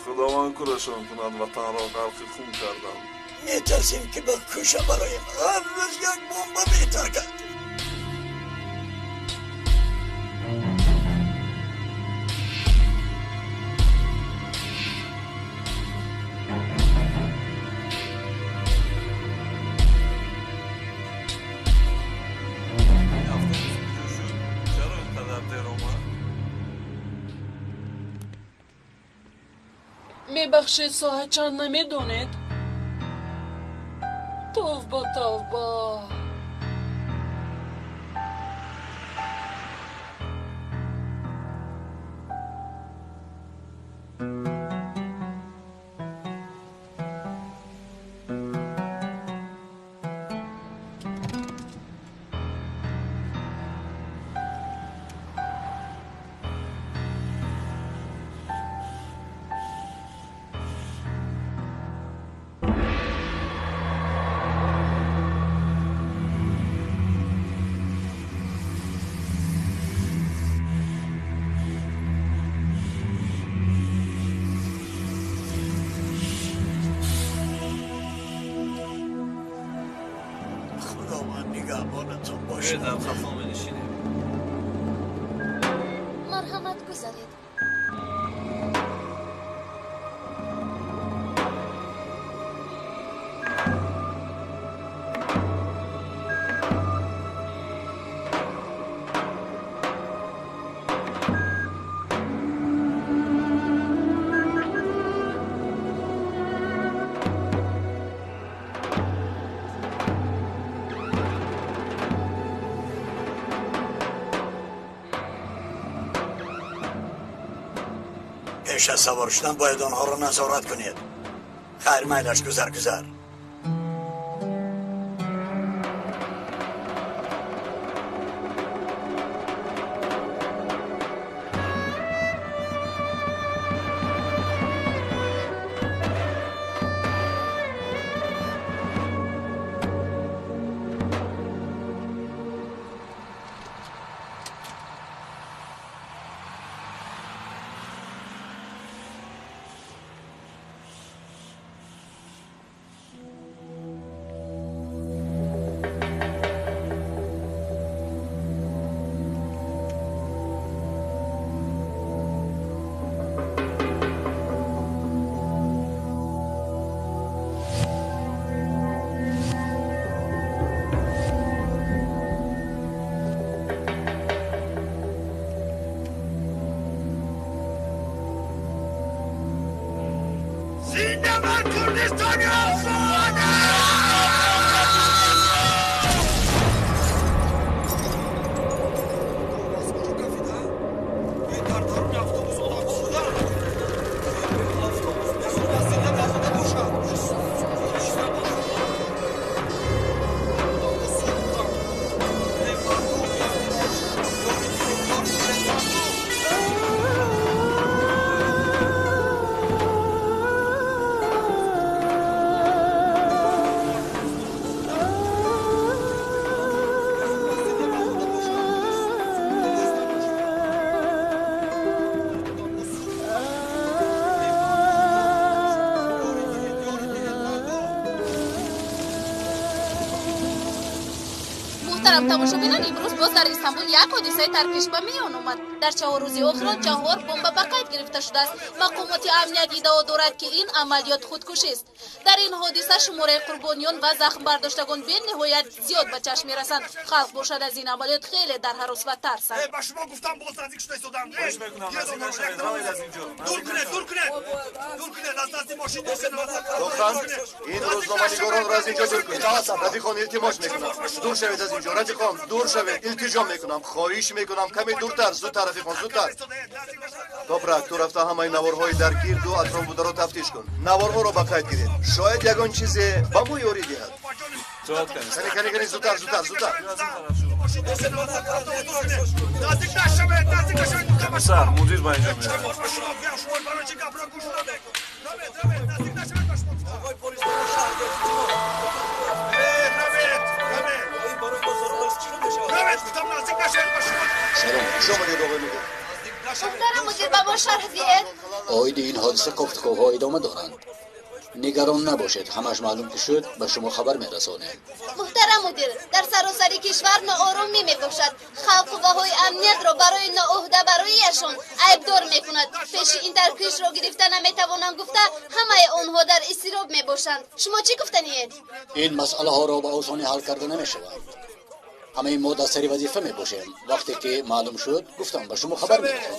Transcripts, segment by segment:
خدا من کورشان کند وطن را غرق خون کردم. میترسیم که بکشه برایم هر روز یک بمب میترکد. میبخشید ساعت چند نمیدونید؟ توبه توبه. در خفا می نشینیم. مرحمت گذارید. پیش از سوار شدن باید آنها را نظارت کنید. خیر میلش گذر. تماشاگران امروز باز در استانبول یک حادثه ترکش به میان آمد. در 4 روز اخیر چهار بمب به قید گرفته شده است. مقامات امنیتی ادعا دارد که این عملیات خودکشی است. در این حادثه شماره قربانیان و زخم برداشتگان به نهایت زیاد به چشم میرسند. خلق باشد از این عملیات خیلی در هراس و ترسند. به شما گفتم باز نزدیک شده سودم. خوش میکنم از اینجا. دور کنید از نزدیک ماشین لطفاً این روزنامه نگاران را از اینجا دور کنید. رفیقان التماس میکنم دور شوید از اینجا. رفیقان دور شوید. التجا میکنم خواهش میکنم کمی دورتر زودتر رفیقان زودتر. توپرک تو رفته همه نوارهای در گرد و اطراف بوده را تفتیش کن. نوارها را به قید گیرید. شاید یگان چیزی به مو یاری دهد. کنی زودتر. سر مدیر با اینجا میاد. محترم مدیر به ما شرح دید. آید این حادثه گفتگوها ادامه دارند. نگران نباشید، همش معلوم که شد به شما خبر میرسانیم. محترم مدیر، در سراسر کشور ناآرامی میباشد. خلق قوه‌های امنیت را برای ناعهده برایشان عیبدار میکند. پیش این ترکیش را گرفته نمیتوانند گفته همه آنها در اضطراب میباشند. شما چی گفتنید؟ این مسئله ها را به آسانی حل کرده نمیشود. همه ما در سری وظیفه میباشیم. وقتی که معلوم شد گفتم به شما خبر میرسانیم.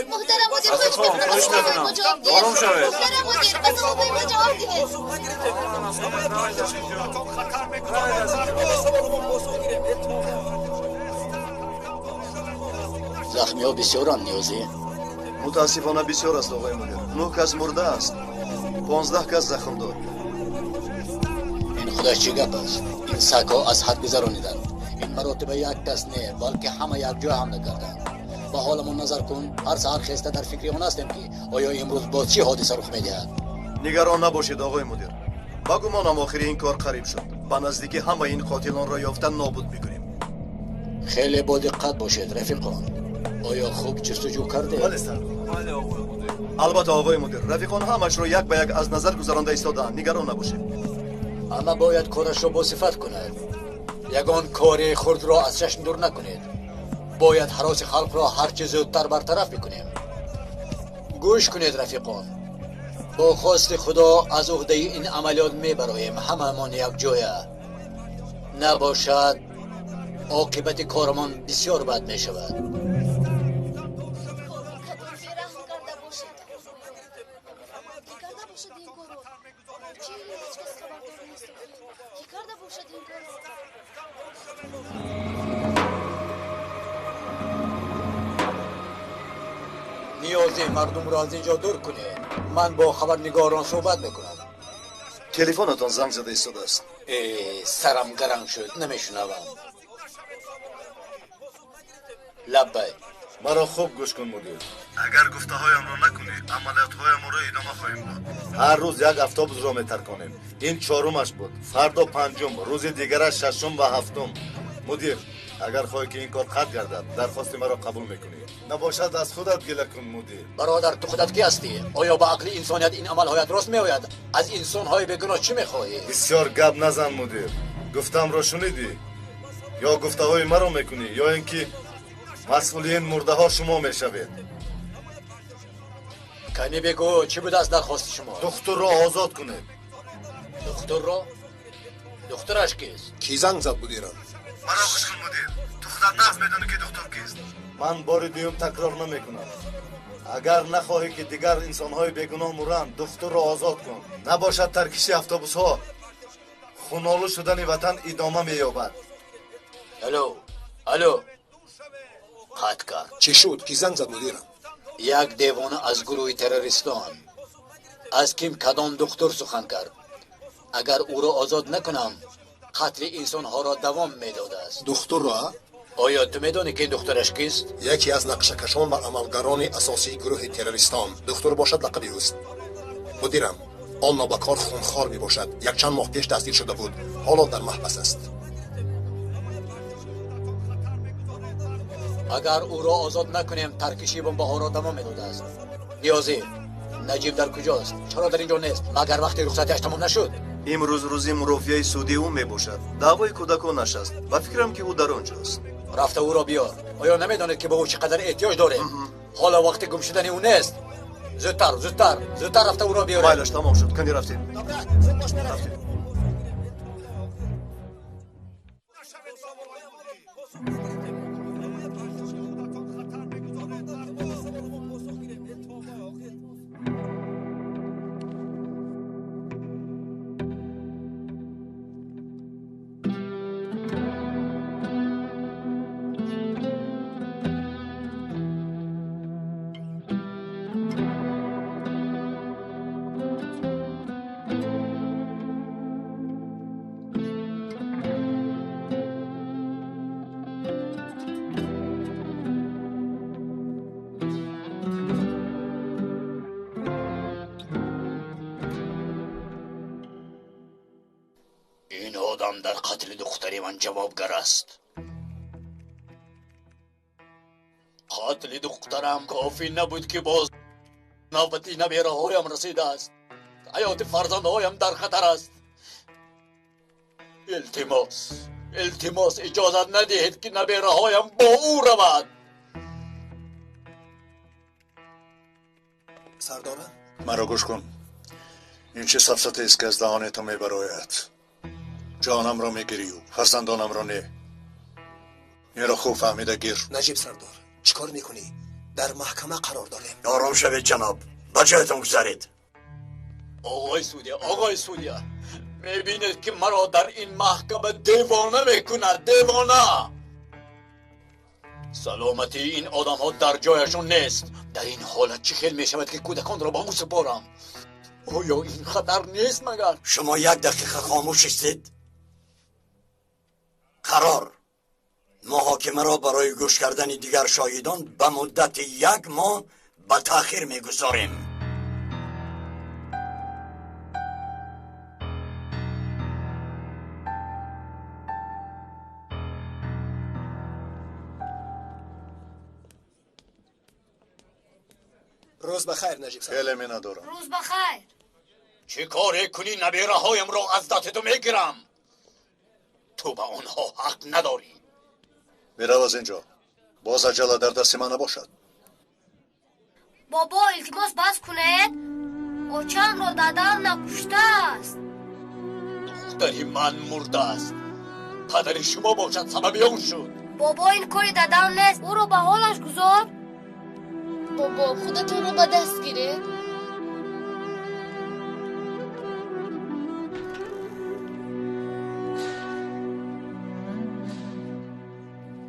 محترم مدیر، خواهش میکنم ما جواب دهید. محترم مدیر، به سوالهای ما جواب دهید. زخمی ها بسیارند نیازی. متاسفانه بسیار است آقای مدیر. 9 کس مرده است، 15 کس زخم دار. این خودش چه گپ است؟ این سگ ها از حد گذرانیدند. این مراتبه یک کس نه بلکه همه یک جا حمله کردند. به حالمون نظر کن. هر سحر خسته در فکر آن هستیم که آیا امروز باز چه حادثه رخ میدهد. نگران نباشید آقای مدیر. با گمانم آخری این کار قریب شد. به نزدیکی همه این قاتلان را یافتن نابود میکنیم. خیلی با دقت باشید رفیقان. آیا خوب جستجو کرده؟ بله سر. البته آقای مدیر، رفیقان همش را یک به یک از نظر گذرانده ایستادند. نگران نباشید. اما باید کارش را با صفت کند. یگان کار خود را از چشم دور نکنید. باید هراس خلق را هر چه زودتر برطرف بکنیم. گوش کنید رفیقان. با خواست خدا از عهده این عملیات میبراییم. همه‌مان یک جایه. نباشد عاقبت کارمان بسیار بد میشود. نیازی مردم را از اینجا دور کنه. من با خبرنگاران صحبت میکنم. تلفنتان زنگ زده ایستاده است. سرم گرم شد نمیشنوم. لبای مرا خوب گوش کن مدیر. اگر گفته هایم را نکنی عملیات هایم را ادامه خواهیم داد. هر روز یک اتوبوس را میترکانیم. این چهارمش بود، فردا پنجم، روز دیگرش ششم و هفتم. مدیر اگر خواهی که این کار قطع گردد درخواست مرا قبول میکنی. نباشد از خودت گله کن مدیر. برادر تو خودت کی هستی؟ آیا با عقل انسانیت این عمل های درست میآید؟ از انسان های بگناه چی میخواهی؟ بسیار گپ نزن مدیر. گفتم را شنیدی؟ یا گفته های مرا میکنی یا اینکه مسئولین مرده ها شما میشوید. کنی بگو چی بود از درخواست شما؟ دختر را آزاد کنید. دختر را؟ دخترش کیست؟ کی زنگ زد مدیرم؟ مرا گوش کن مدیر. دختر نفس میدونه که دکتر کیست. من بار دیوم تکرار نمیکنم. اگر نخواهی که دیگر انسان‌های بیگناه مرند دختر را آزاد کن. نباشد ترکشی اتوبوس‌ها خونالو شدن وطن ادامه می‌یابد. الو قطع کرد. چی شد؟ کی زنگ زد مدیرم؟ یک دیوانه از گروه تروریستان از کیم کدام دختر سخن کرد. اگر او را آزاد نکنم قتل انسان ها را دوام میداده است. دختر را؟ آیا تو میدانی که این دخترش کیست؟ یکی از نقشه‌کشان و عملگران اساسی گروه تروریستان. دختر باشد لقبی اوست. مدیرم آن نابکار خونخوار می باشد. یک چند ماه پیش دستگیر شده بود. حالا در محبس است. اگر او را آزاد نکنیم ترکشی بمب ها را دوام میداده است. نیازی نجیب در کجاست؟ چرا در اینجا نیست مگر وقتی رخصتیش تمام نشد؟ امروز روزی مرافعه سودی او میباشد. دعوای کودکان نشست و فکرم که او در آنجاست. رفته او را بیار. آیا نمیدانید که به او چقدر احتیاج داریم؟ حالا وقت گم شدن او نیست. زودتر رفته او را بیار. مایلش تمام شد. کنی رفتیم. در قتل دختری من جوابگر است. قتل دخترم کافی نبود که باز نوبتی نبیره هایم رسیده است. حیات فرزند هایم در خطر است. التماس اجازت ندهید که نبیره هایم با او رود. سردارم مرا گوش کن. این چه سفسطه است که از دهان تو میبراید؟ جانم را میگیری و فرزندانم را نه. این را خوب فهمیده گیر. نجیب سردار چیکار میکنی؟ در محکمه قرار داریم. آرام شوید جناب، با جایتون گذارید. آقای سودیا میبینید که مرا در این محکمه دیوانه میکند. دیوانه. سلامتی این آدم ها در جایشون نیست. در این حالت چه خیل میشود که کودکان را با مو سپارم؟ آیا این خطر نیست مگر؟ شما 1 دقیقه خاموش استید. قرار محاکمه را برای گوش کردن دیگر شاهدان به مدت 1 ماه به تأخیر میگذاریم. روز بخیر نجیب سردار. خیلی می ندارم. روز بخیر. چه کاری کنی نبیره هایم را از دست تو میگیرم؟ تو به آنها حق نداری. میرو از اینجا. باز عجله در دست من نباشد. بابا التماس بس کنید. اوچان رو دادن نکشته است. دختری من مرده است. پدر شما باشد سبب اون شد. بابا این کاری دادن نیست. او رو به حالش گذار. بابا خودتون رو به دست گیرید.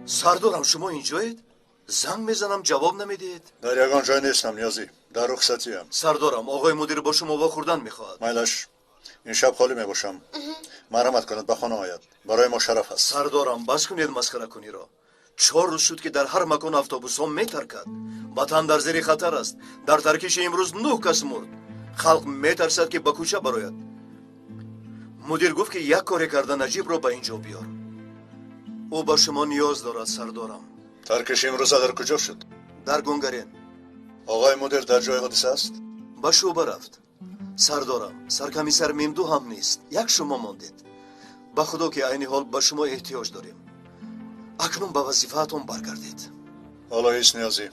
سردارم شما اینجایید؟ زنگ میزنم جواب نمیدید. در یگان جای نیستم نیازی. در رخصتی ام. سردارم آقای مدیر با شما واخوردن میخواد. میلش این شب خالی میباشم. مرحمت کند به خانه آید. برای ما شرف است. سردارم بس کنید مسخره کنی را. 4 روز شد که در هر مکان اتوبوس ها میترکد. وطن در زیر خطر است. در ترکیش امروز 9 کس مرد. خلق میترسد که به کوچه براید. مدیر گفت که یک کاری کرده نجیب را به اینجا بیار. او با شما نیاز دارد سردارم. ترکش امروز در کجا شد؟ در گونگرین. آقای مدیر در جای حادثه است؟ به شعبه رفت. سردارم سرکمیسر میمدو هم نیست. یک شما ماندید. به خدا که عین حال به شما احتیاج داریم. اکنون به وظیفه‌تون برگردید. حالا هیچ نیازی.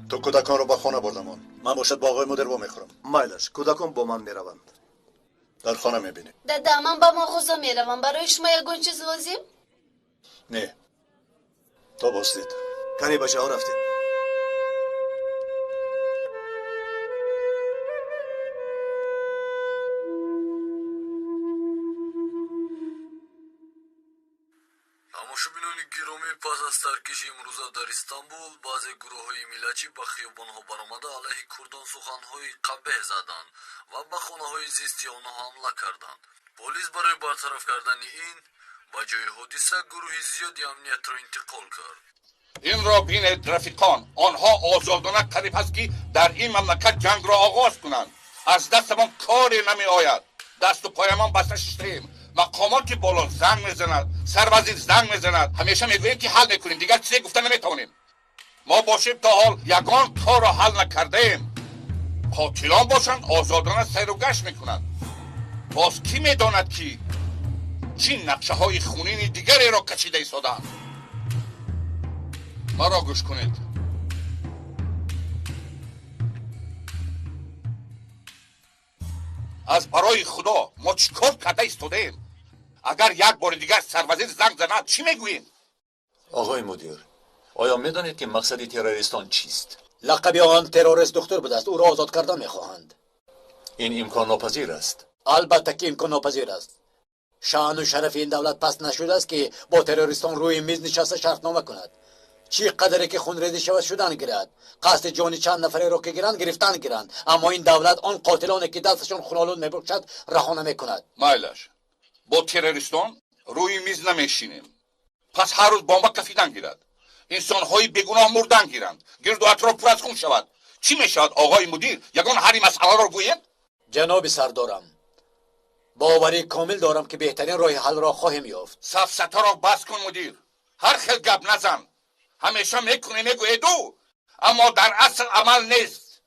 تو کودکان رو به خانه بردمان. من باشد با آقای مدیر با میخورم. مایلش کودکان با من میروند. در خانه میبینی. دادا من با مغازه میروم. برای شما یگون چیز لازم؟ نه. تو بازدید. کنی بچه ها رفتیم. тамошобинони гиромӣ пас аз таркиши имрӯза дар Истанбул баъзе гурӯҳҳои миллатчӣ ба хиёбонҳо баромада алайҳи курдон суханҳои қабеҳ заданд ва ба хонаҳои зисти онҳо ҳамла карданд. полис барои бартараф кардани ин ба ҷои ҳодиса гурӯҳи зиёди амниятро интиқол кард. اینra بینید رفیقان، آنها آزادانه قریب است که در این مملکت جنگ را آغاز کنند. از دستمان کاری نمی آید. دست و پایمان بسته شدیم. مقامات بالا زنگ میزند، سروزیر زنگ میزند. همیشه میگوییم که حل میکنیم، دیگر چیزی گفته نمیتونیم. ما باشیم تا حال یگان کار را حل نکردیم. قاتلان باشند آزادانه سیر و گشت میکنند. باز کی میداند که چین نقشه های خونین دیگری را کشیده ایستادند؟ ما را گوش کنید. از برای خدا ما چیکار کرده ایستادیم؟ اگر یک بار دیگر سروزیر زنگ زند چی میگوییم؟ آقای مدیر، آیا میدانید که مقصد تروریستان چیست؟ لقب آن تروریست دکتر بوده است. او را آزاد کردن میخواهند. این امکان ناپذیر است. البته که امکان ناپذیر است. شأن و شرف این دولت پس نشده است که با تروریستان روی میز نشسته شرطنامه کند. چی قدری که خونریزی شود شدن گیرد. قصد جان چند نفری را که گیرند گرفتن گیرند. اما این دولت آن قاتلانی که دستشان خونالود میبخشد رها نمیکند. مایلش با تروریستان روی میز نمیشینیم. پس هر روز بمب کفیدن گیرد. انسان‌های بیگناه مردن گیرند. گرد و اطراف پر از خون شود. چی میشود آقای مدیر؟ یگان هر مسئله را گوییم؟ جناب سردارم، باوری کامل دارم که بهترین راه حل را خواهیم یافت. سفسطه را بس کن مدیر. هر خیل گپ نزن. همیشه میگویی دو، اما در اصل عمل نیست.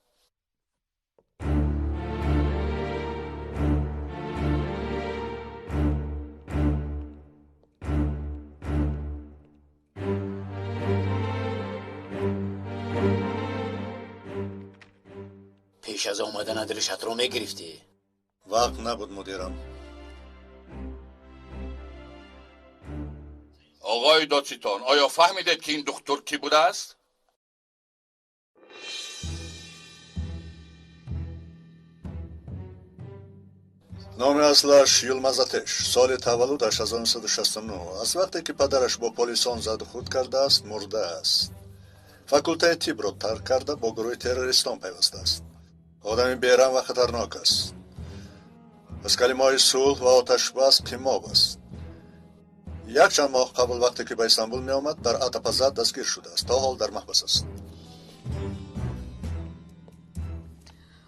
پیش از آمدن درشت رو میگرفتی. وقت نبود مدیرم. آقای دادستان، آیا فهمیدید که این دکتر کی بوده است؟ نام اصلش یلمز آتش، سال تولدش 1969. از وقتی که پدرش با پلیس آن زد و خود کرده است مرده است. فاکولته تیب را ترک کرده با گروه تروریستان پیوسته است. آدمی بیرحم و خطرناک است. از کلمه‌های صلح و آتش بس پیماب است. یک چند ماه قبل وقتی که به استانبول می آمد در آتش زد دستگیر شده است. تا حال در محبس است.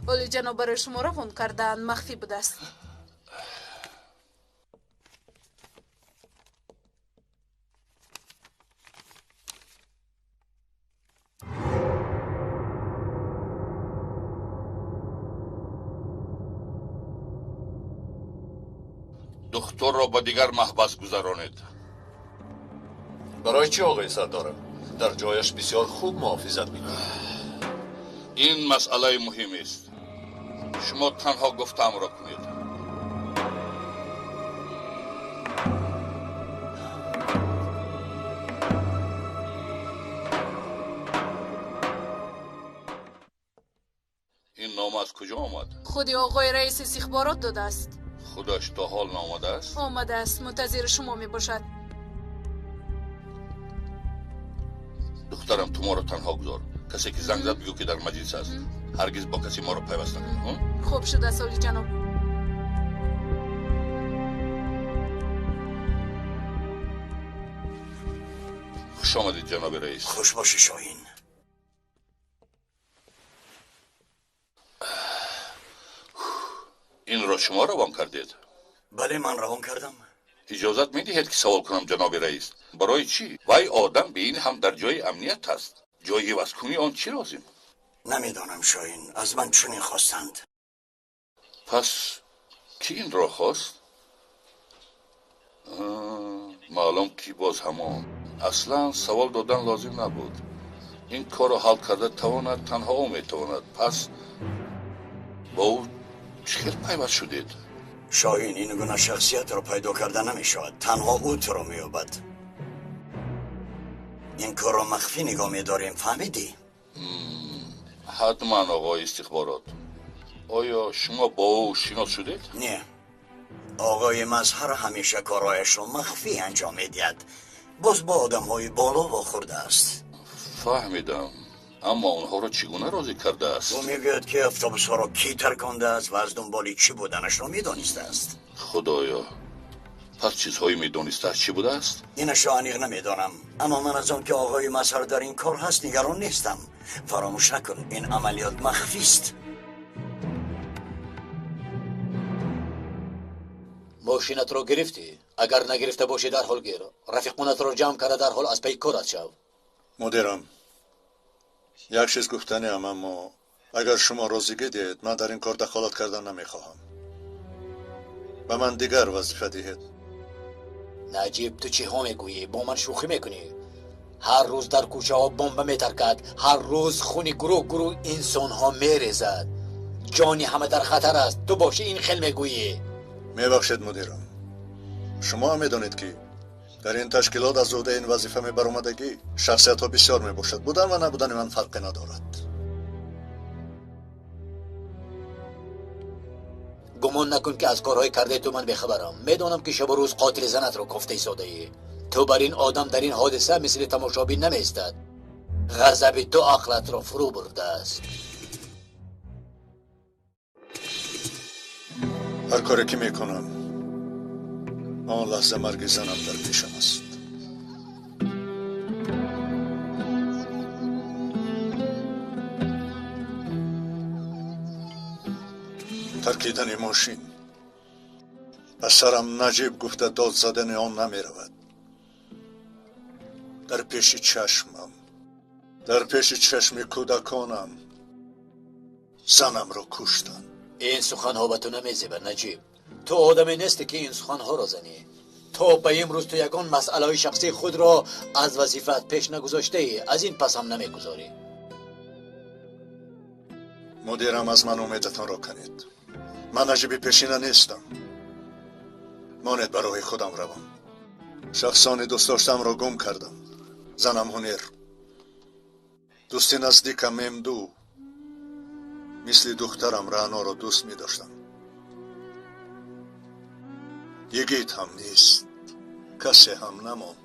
ولی جناب برای شما را فوند کردن مخفی بوده است. دکتر را با دیگر محبس گذرانید. برای چی آقای سردارم؟ در جایش بسیار خوب محافظت میکنه. این مسئله مهم است. شما تنها گفتم را کنید. این نام از کجا آمد؟ خودی آقای رئیس استخبارات داده است. خودش تا حال نامده است؟ آمده است، منتظر شما می باشد. دخترم تو ما رو تنها گذار. کسی که زنگ زد بگو که در مجلس است. هرگز با کسی ما رو پیوست نکن. خوب شده سالی جناب. خوش آمدید جناب رئیس. خوش باشی شاهین. این را شما روان کردید؟ بله من روان کردم. اجازت می دهید که سوال کنم جناب رئیس؟ برای چی؟ وای آدم به این هم در جای امنیت است. جای وسکونی آن چی لازم؟ نمیدانم شاهین، از من چنین خواستند. پس کی این را خواست؟ معلوم کی باز همان. اصلا سوال دادن لازم نبود. این کار را حل کرده تواند تنها او میتواند. پس با او چه پیوست شدید؟ شاهین این گونه شخصیت را پیدا کرده نمیشود. تنها او تو را میابد. این کار را مخفی نگاه میداریم، فهمیدی؟ حتما آقای استخبارات. آیا شما با او شناس شدید؟ نه. آقای مظهر همیشه کارهایش را مخفی انجام میدهد. باز با آدم های بالا واخورده است. فهمیدم. اما اونها را چگونه راضی کرده است؟ او میگوید که اتوبوس ها را کی ترکانده است و از دنبال چی بودنش را میدانسته است. خدایا، پس چیزهایی میدانسته است چی بوده است؟ اینش را عمیق نمیدانم، اما من از آن که آقای مظهر در این کار هست نگران نیستم. فراموش نکن این عملیات مخفی است. ماشینت رو گرفتی؟ اگر نگرفته باشی در حال گیر. رفیقونت رو جمع کرده در حال از پی کارت شو. مدیرم، یک چیز گفتنی هم، اما اگر شما راضی دید من در این کار دخالت کردن نمیخواهم. و من دیگر وظیفه دهید. نجیب تو چی ها میگویی؟ با من شوخی میکنی؟ هر روز در کوچه ها بمب میترکد. هر روز خونی گروه انسان ها میریزد. جانی همه در خطر است. تو باشی این خیل میگویی؟ میبخشید مدیرم، شما هم میدانید که در این تشکیلات از عهده این وظیفه میبرآمدگی شخصیت ها بسیار میباشد. بودن و نبودن من فرقی ندارد. گمان نکن که از کارهای کرده تو من بخبرم. میدانم که شب و روز قاتل زنت رو کفته ایستاده ای. تو بر این آدم در این حادثه مثل تماشابین نمیستد. غضب تو عقلت را فرو برده است. هر کاری که میکنم آن لحظه مرگ زنم در پیشم است. ترکیدن ماشین پسرم نجیب گفته داد زدن آن نمی رود. در پیش چشمم، در پیش چشم کودکانم زنم را کشتن. این سخن ها به تو نمیزیبه نجیب. تو آدمی نیستی که این سخن ها را زنی. تو به امروز تو یگان مسئله شخصی خود را از وظیفت پیش نگذاشته ای. از این پس هم نمیگذاری. مدیرم از من امیدتان را کنید. من نجیب پیشینه نیستم. مانید برای خودم روم. شخصان دوست داشتم را گم کردم. زنم هنر، دوستی نزدیکم ممدو، مثل دخترم رعنا را دوست می داشتم. یگیت هم نیست، کسی هم نماند.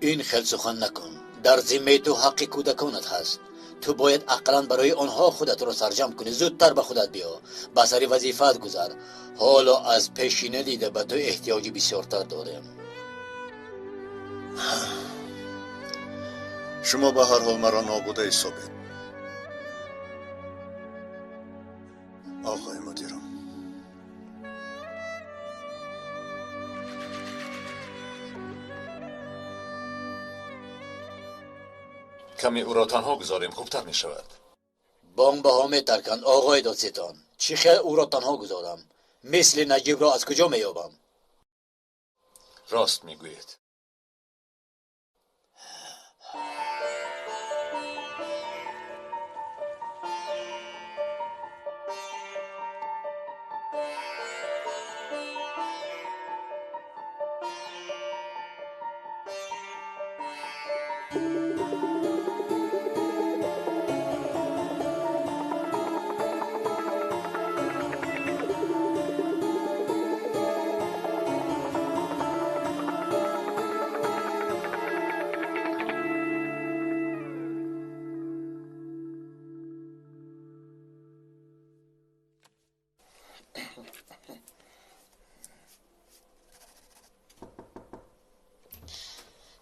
این خیلی سخن نکن. در ذمه تو حق کودکانت هست. تو باید اقلا برای آنها خودت را سرجم کنی. زودتر به خودت بیا، به سر وظیفت گذر. حالا از پیشینه دیده به تو احتیاجی بسیارتر داریم. شما به هر حال مرا نابوده حسابید. آقای مدیرم، کمی او را تنها گذاریم خوبتر می شود. بانگ به ها می ترکن آقای دادستان. چی خیلی او را تنها گذارم؟ مثل نجیب را از کجا می یابم؟ راست می گوید.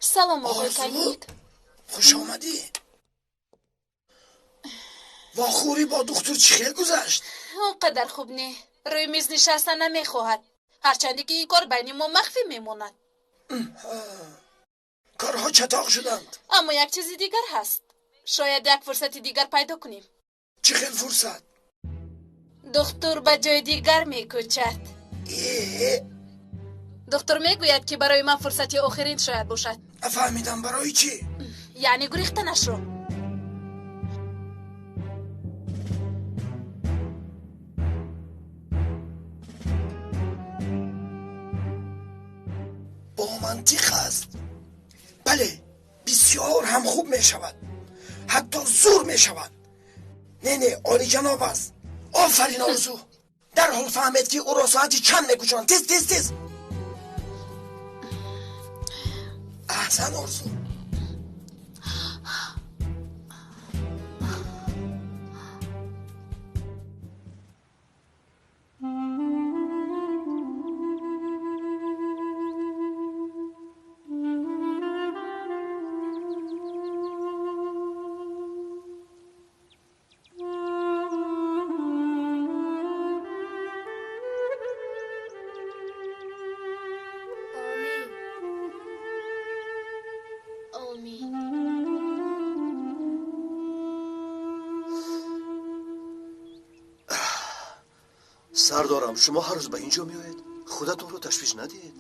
سلام آقای کنیک. خوش آمدی. واخوری با دکتر چی خیلی گذشت؟ اونقدر خوب نه. روی میز نشستن نمیخواهد، هرچندی که این کار بین ما مخفی میموند. کارها چطاق شدند. اما یک چیزی دیگر هست. شاید یک فرصتی دیگر پیدا کنیم. چه خیلی فرصت؟ دکتر به جای دیگر میکوچد. دکتر میگوید که برای من فرصتی آخرین شاید باشد. افهمیدم. برای چی؟ یعنی گریختنش رو. با منطق است. بله، بسیار هم خوب می شود، حتی زور می شود. نه عالی جناب است. آفرین آرزو. در حال فهمید که او را ساعتی چند میگوشان. تیز احسن آرزو. سردارم، شما هر روز به اینجا میایید؟ خودتون رو تشویش ندید.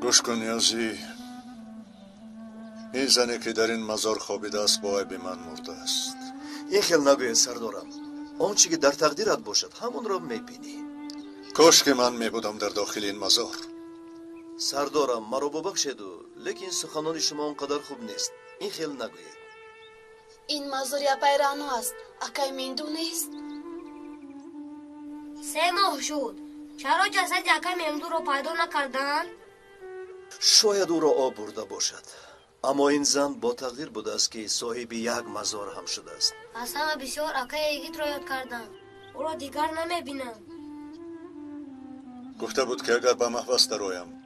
گوش کن نیازی. این زنی که در این مزار خوابیده است با عیب من مرده است. این خیلی نگوید سردارم. آنچه که در تقدیرت باشد همون را میبینی. کاش که من میبودم در داخل این مزار. سردارم مرا ببخشید، لیکن سخنان شما اونقدر خوب نیست. این خیلی نگوید. این مزار یا پیرانو است. اکای میندو نیست. 3 ماه شد. چرا جسد یکای ممدو رو پیدا نکردن؟ شاید او را آب برده باشد. اما این زن با تقدیر بوده است که صاحب یک مزار هم شده است. از همه بسیار اکای ایگیت را یاد کردن. او را دیگر نمیبینم. گفته بود که اگر به محبس درایم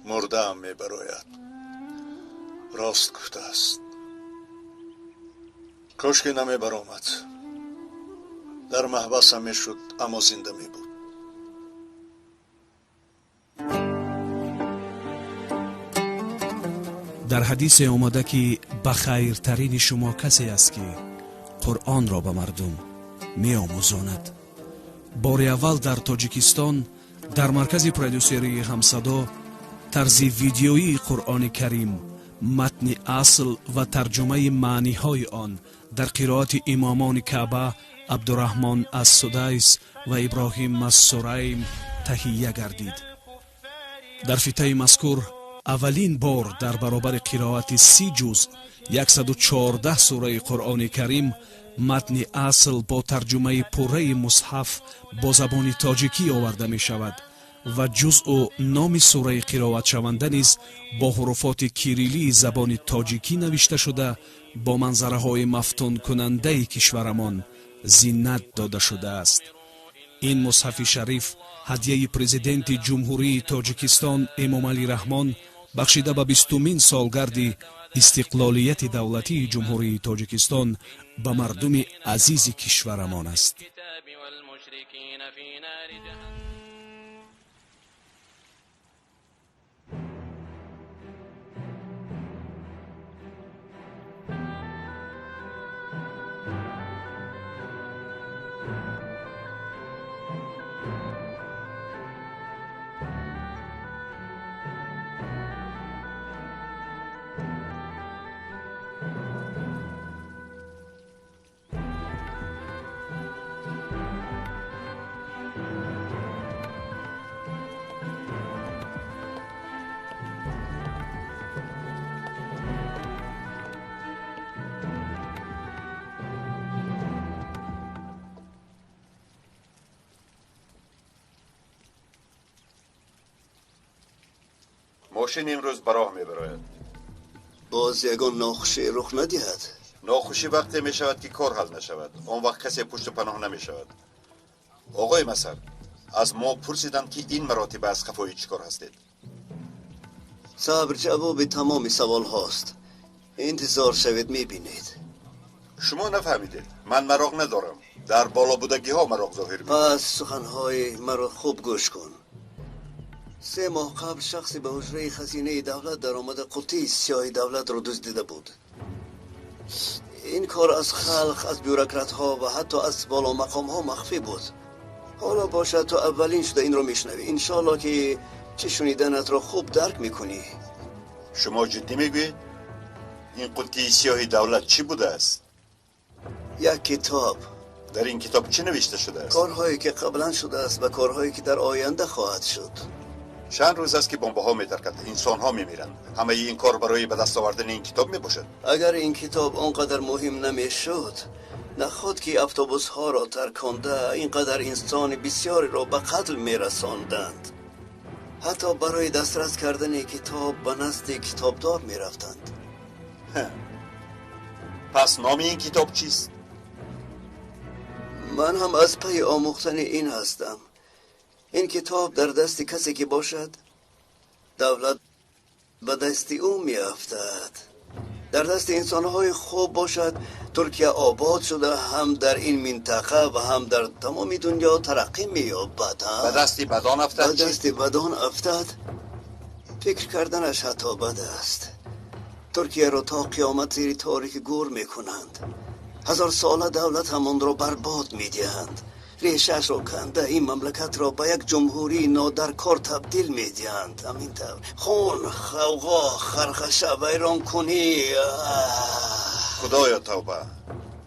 مرده هم میبراید. راست گفته است. کاش که نمیبرامد. در محبس هم میشد اما زنده می بود. در حدیث اومده که بخیرترین شما کسی است که قرآن را به مردم می آموزاند. بار اول در تاجیکستان در مرکز پرودوسری همصدا طرز ویدیویی قرآن کریم، متن اصل و ترجمه معنی های آن در قرائت امامان کعبه عبدالرحمن از سدیس و ابراهیم از سریم تهیه گردید. در فتحه مذکور اولین بار در برابر قرائت 30 جزء 114 سوره قرآن کریم متن اصل با ترجمه پوره مصحف با زبان تاجیکی آورده می شود و جزء و نام سوره قرائت شونده نیز با حروفات کیریلی زبان تاجیکی نوشته شده با منظره های مفتون کننده کشورمان زینت داده شده است. این مصحف شریف هدیه پرزیدنت جمهوری تاجیکستان امام علی رحمان بخشیده به 20مین سالگرد استقلالیت دولتی جمهوری تاجیکستان به مردم عزیز کشورمان است. ماشین امروز براه میبراید. باز یگان ناخوشی رخ ندهد. ناخوشی وقتی می شود که کار حل نشود. آن وقت کسی پشت پناه نمی شود. آقای مسر، از ما پرسیدند که این مراتب از خفایی چیکار هستید؟ صبر جواب تمام سوال هاست. انتظار شوید میبینید. شما نفهمیدید. من مراغ ندارم. در بالا بودگی ها مراغ ظاهر می. پس سخنهای مرا خوب گوش کن. 3 ماه قبل شخصی به حجره خزینه دولت در آمد قوطی سیاه دولت را دزدیده بود. این کار از خلق، از بیوروکرات ها و حتی از بالا مقام ها مخفی بود. حالا باشد تو اولین شده این رو میشنوی. انشالله که چه شنیدنت را خوب درک میکنی. شما جدی میگویید؟ این قوطی سیاه دولت چی بوده است؟ یک کتاب. در این کتاب چه نوشته شده است؟ کارهایی که قبلا شده است و کارهایی که در آینده خواهد شد. چند روز است که بمب ها میترکد، انسان ها میمیرند. همه این کار برای به دست آوردن این کتاب میباشد. اگر این کتاب اونقدر مهم نمیشد، نخود که اتوبوس ها را ترکانده اینقدر انسان بسیاری را به قتل میرساندند. حتی برای دسترس کردن کتاب به نزد کتابدار میرفتند. پس نام این کتاب چیست؟ من هم از پی آموختن این هستم. این کتاب در دست کسی که باشد، دولت به دست او می افتد. در دست انسانهای خوب باشد، ترکیه آباد شده هم در این منطقه و هم در تمام دنیا ترقی می یابد. به دست بدان افتد؟ به دست بدان افتد؟ فکر کردنش حتی بد است. ترکیه را تا قیامت زیر تاریک گور می کنند. 1000 ساله دولت هم آن را برباد می دهند. ریشش را کنده این مملکت را به یک جمهوری نادرکار تبدیل می دهند. همین طور خون، خوغا، خرخشه، ویران کنی. خدایا توبه.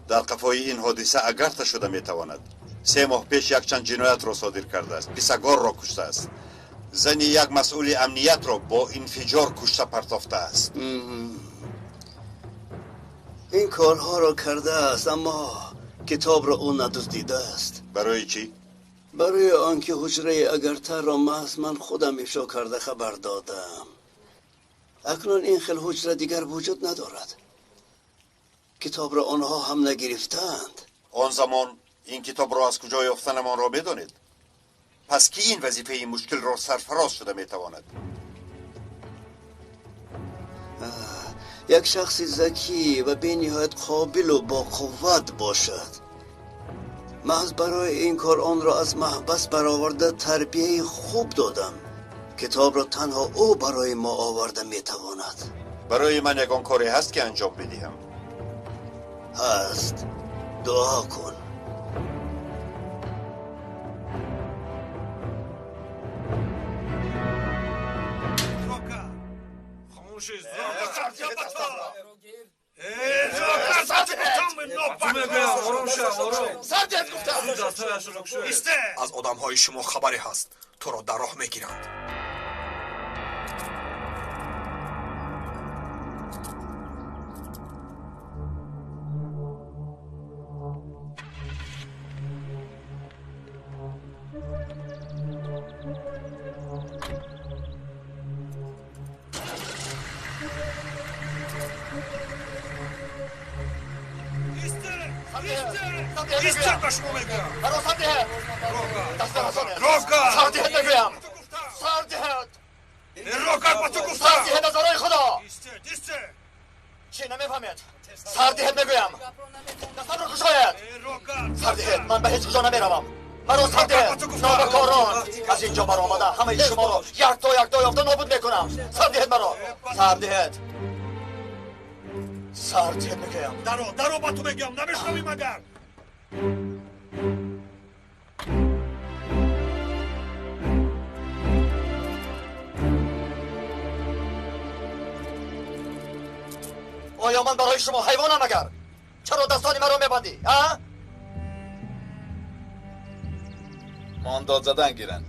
در قفای این حادثه اگرت شده می تواند. 3 ماه پیش یک چند جنایت را صادر کرده است. بسیار را کشته است. زن یک مسئول امنیت را با انفجار کشته پرتافته است. این کارها را کرده است، اما کتاب را او ندزدیده است. برای چی؟ برای آنکه حجره اگرتر را محض من خودم افشا کرده خبر دادم. اکنون این خل حجره دیگر وجود ندارد. کتاب را آنها هم نگرفتند. آن زمان این کتاب را از کجا یافتنمان را بدانید. پس کی این وظیفه این مشکل را سرفراز شده میتواند؟ یک شخص ذکی و به نهایت قابل و با قوت باشد. محض برای این کار آن را از محبس برآورده تربیه خوب دادم. کتاب را تنها او برای ما آورده میتواند. برای من یگان کاری هست که انجام بدهم. هست. دعا کن. جوکر از آدمهای شما خبری هست تو را در راه میگیرند. ایستر به شما میگویم برای سردهت دست رسانه سردهت میگویم سردهت روکت با تو گفتم سردهت از آرای خدا چی نمیفهمید سردهت میگویم دستم رو کشاید سردهت من به هیچ کجا نمیروم برای سردهت نابکاران از اینجا بر آمده همه شما رو یک تا یافته نابود میکنم سردهت برای سردهت سردهت میگویم درو با تو میگویم نمیشنوی مگر آیا من برای شما حیوانم اگر چرا دستانی مرا میبندی ها؟ مان داد زدن گیرن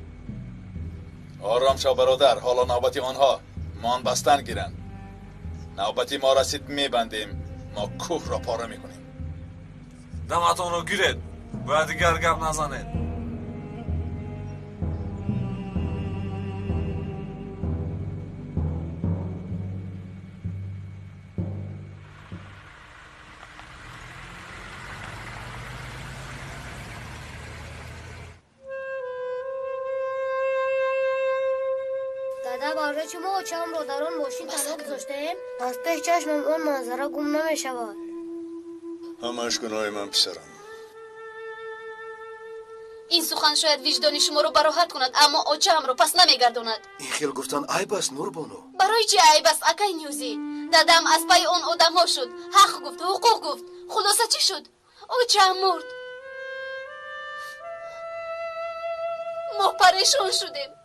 آرام شو برادر حالا نوبتی آنها مان بستن گیرن نوبتی ما رسید میبندیم ما کوه را پاره میکنیم دمتان رو گیرید و دیگر گپ نزنید برای چه ما چم رو در آن ماشین تنها گذاشتیم از ته چشمم اون منظره گم نمیشود همش گناه من پسرم این سخن شاید وجدان شما رو براحت کند اما اوچم رو پس نمیگرداند این خیل گفتن عیب است نوربانو برای چی عیب است اکای نیوزی دادم از پای اون آدم ها شد حق گفت حقوق گفت خلاصه چی شد اوچم مرد ما پریشان شدیم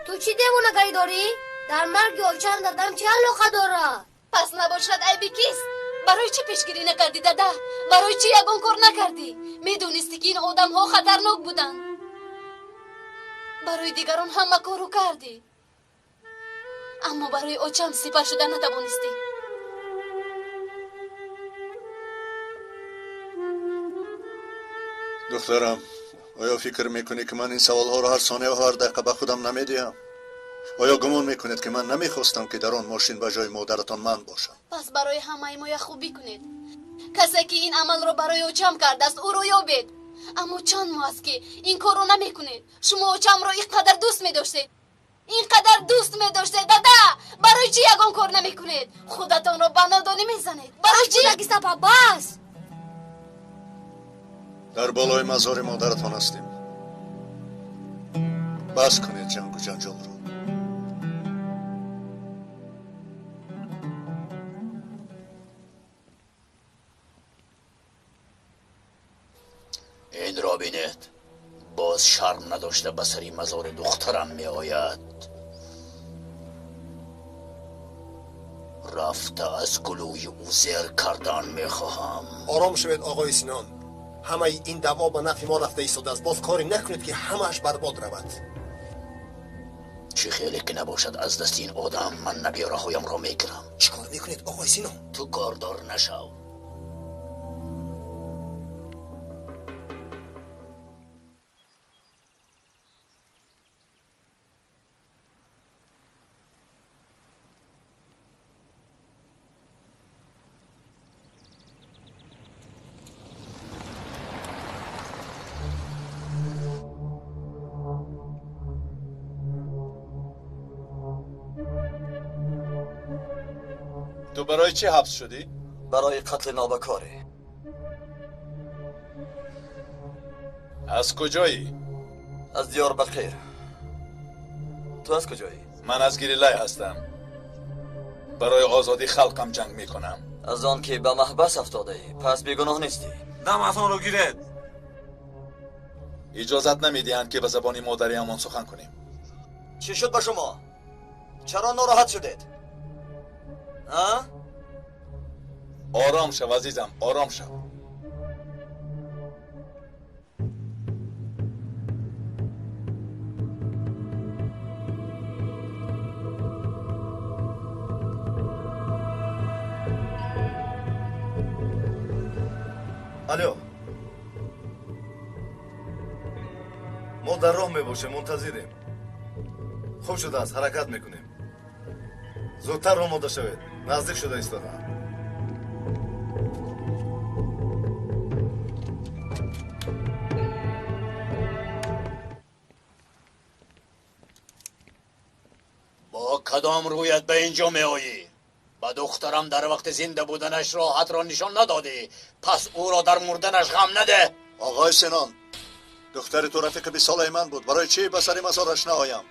تو چی دیوونگری داری؟ در مرگ اوچم دادم چه علاقه داره؟ پس نباشد عیبی کیست؟ برای چی پیشگیری نکردی دادا؟ برای چی یگان کار نکردی؟ میدونستی که این آدم ها خطرناک بودن برای دیگران همه کارو کردی اما برای اوچم سپر شدن نتوانستی دخترم آیا فکر میکنی که من این سوالها را هر ثانیه و هر دقیقه به خودم نمیدیم؟ آیا گمان میکنید که من نمیخواستم که در آن ماشین به جای مادرتان من باشم؟ پس برای همه ما یک خوبی کنید کسی که این عمل رو برای اوچم کرده است او رو یابید اما چند ماه است که این کار رو نمیکنید شما اوچم رو اینقدر دوست میداشتید اینقدر دوست میداشتید دادا برای چی یگان کار نمیکنید خودتان رو به نادانی میزنید برای چی یکی سپا بس در بالای مزار مادرتان هستیم بس کنید جنگ و جنجال رو این را بینید باز شرم نداشته به سری مزار دخترم می آید رفته از گلوی او زیر کردن می خواهم آرام شوید آقای سینان همه این دعوا به نفع ما رفته ایستاده است باز کاری نکنید که همهش برباد رود چی خیلی که نباشد از دست این آدم من نبیاره هایم را میگیرم چی کار میکنید آقای سینان تو کاردار نشو تو برای چی حبس شدی؟ برای قتل نابکاره از کجایی؟ از دیار بخیر تو از کجایی؟ من از گریلای هستم برای آزادی خلقم جنگ میکنم از آن که به محبس افتاده پس بیگناه نیستی دمتان رو گیرید اجازت نمیدهند که به زبانی مادری امان سخن کنیم چی شد به شما؟ چرا ناراحت شدید؟ ها؟ آرام شو عزیزم، آرام شو. الو ما در راه میباشیم، منتظریم. خوب شده است، حرکت میکنیم. زودتر آماده شوید، نزدیک شده ایستادم. با کدام رویت به اینجا می آیی؟ با دخترم در وقت زنده بودنش راحت را نشان ندادی، پس او را در مردنش غم نده. آقای سنان، دختر تو رفیق 20 ساله من بود، برای چی به سر مزارش نآیم؟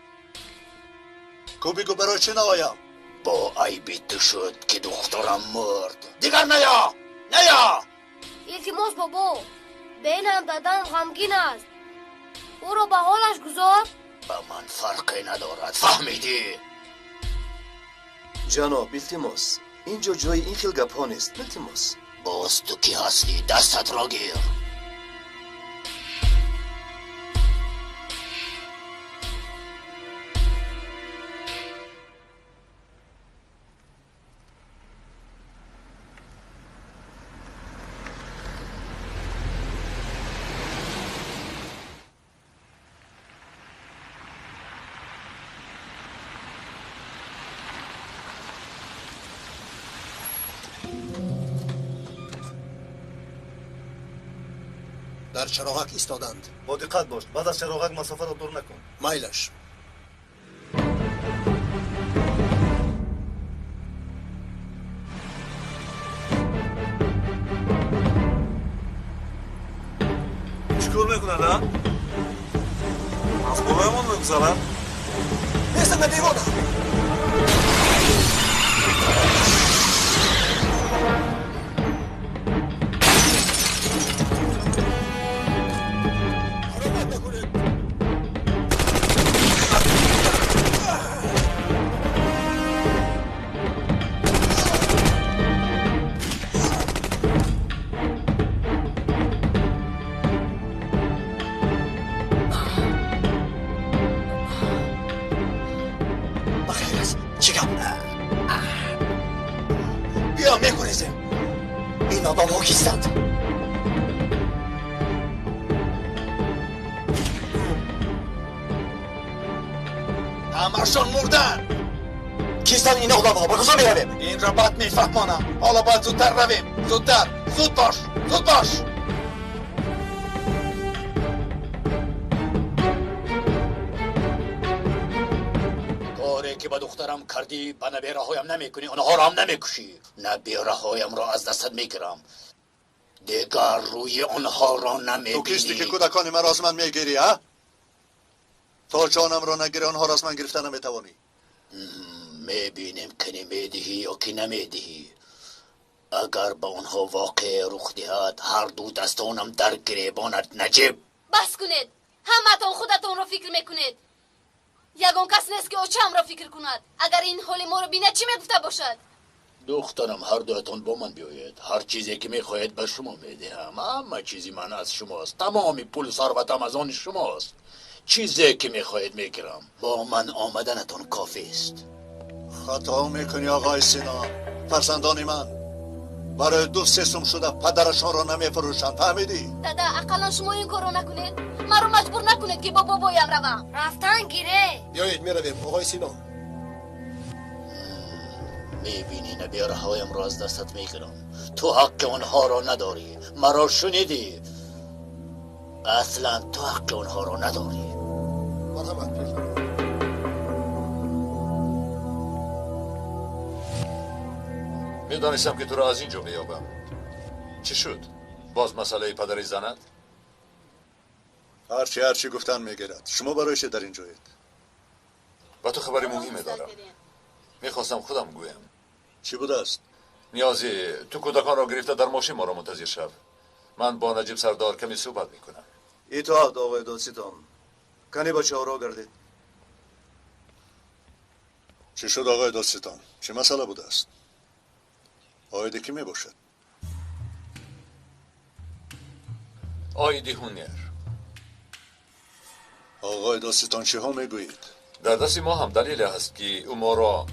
کو بگو برای چی نآیم؟ با عیبی تو شد که دخترم مرد. دیگر نیا نیا. التماس بابا، بینم دادم غمگین است، او را به حالش گذار. به من فرقی ندارد، فهمیدی؟ جناب التماس، اینجا جای این خیل گپ ها نیست. التماس باز تو کی هستی؟ دستت را گیر. در چراغک ایستادند. با دقت باش، بعد از چراغک مسافه را دور نکن. میلش. چیکار میکنند ها؟ از بالایمان میگذارند؟ میستن به دیوانه. بیا میگریزیم. این آدم ها کیستند؟ همشان مردن. کیستند این آدم ها؟ به کجا میرویم؟ این را بد میفهمانم. حالا باید زودتر رویم. زودتر، زود باش، زود باش. که به دخترم کردی به نه بیرهایم نمیکنی، آنها را هم نمیکشی. نه بیرهایم را از دستت میگیرم، دیگر روی آنها را نمیبینی. تو کیستی که کودکان من را از من میگیری ها؟ تا جانم را نگیری آنها را از من گرفته نمیتوانی. میبینیم که نمیدهی یا که نمیدهی. اگر به آنها واقع رخ دهد هر دو دستانم در گریبانت نجیب. بس کنید، همتون خودتون رو فکر میکنید. یگان کس نیست که اوچم را فکر کند. اگر این حال ما رو بینه چی میگفته باشد؟ دخترم هر دوتون با من بیاید. هر چیزی که میخواهید به شما میدهم. همه چیزی من از شماست. تمامی پول ثروتم از آن شماست. چیزی که میخواهید میگیرم. با من آمدنتون کافی است. خطا میکنی آقای سینا. فرزندان من برای 2 سوم شده پدرشان را نمیفروشند، فهمیدی؟ دادا اقلا شما این کارو نکنید. من رو مجبور نکنید که با بابایم روم. رفتن گیره. بیایید میرویم آقای سینا. میبینی نبیرهایم را از دستت میگیرم. تو حق آنها را نداری. مرا شنیدی؟ اصلا تو حق آنها را نداری. مرحمت پیغمبر. میدانستم که تو را از اینجا میابم. چی شد؟ باز مسئله پدری زند؟ هرچی گفتن میگیرد. شما برای چه در اینجایید؟ با تو خبری مهمی دارم. میخواستم خودم گویم. چی بوده است؟ نیازی تو کودکان را گرفته در ماشین ما را منتظر شو. من با نجیب سردار کمی صحبت میکنم. اطاعت آقای دادستان. کنی با چه را گردید؟ چی شد آقای دادستان؟ چه مسئله بوده است؟ آیده کی می باشد؟ آیدی هونر. آقای داستان چه ها میگویید؟ در دست ما هم دلیل هست که او ما را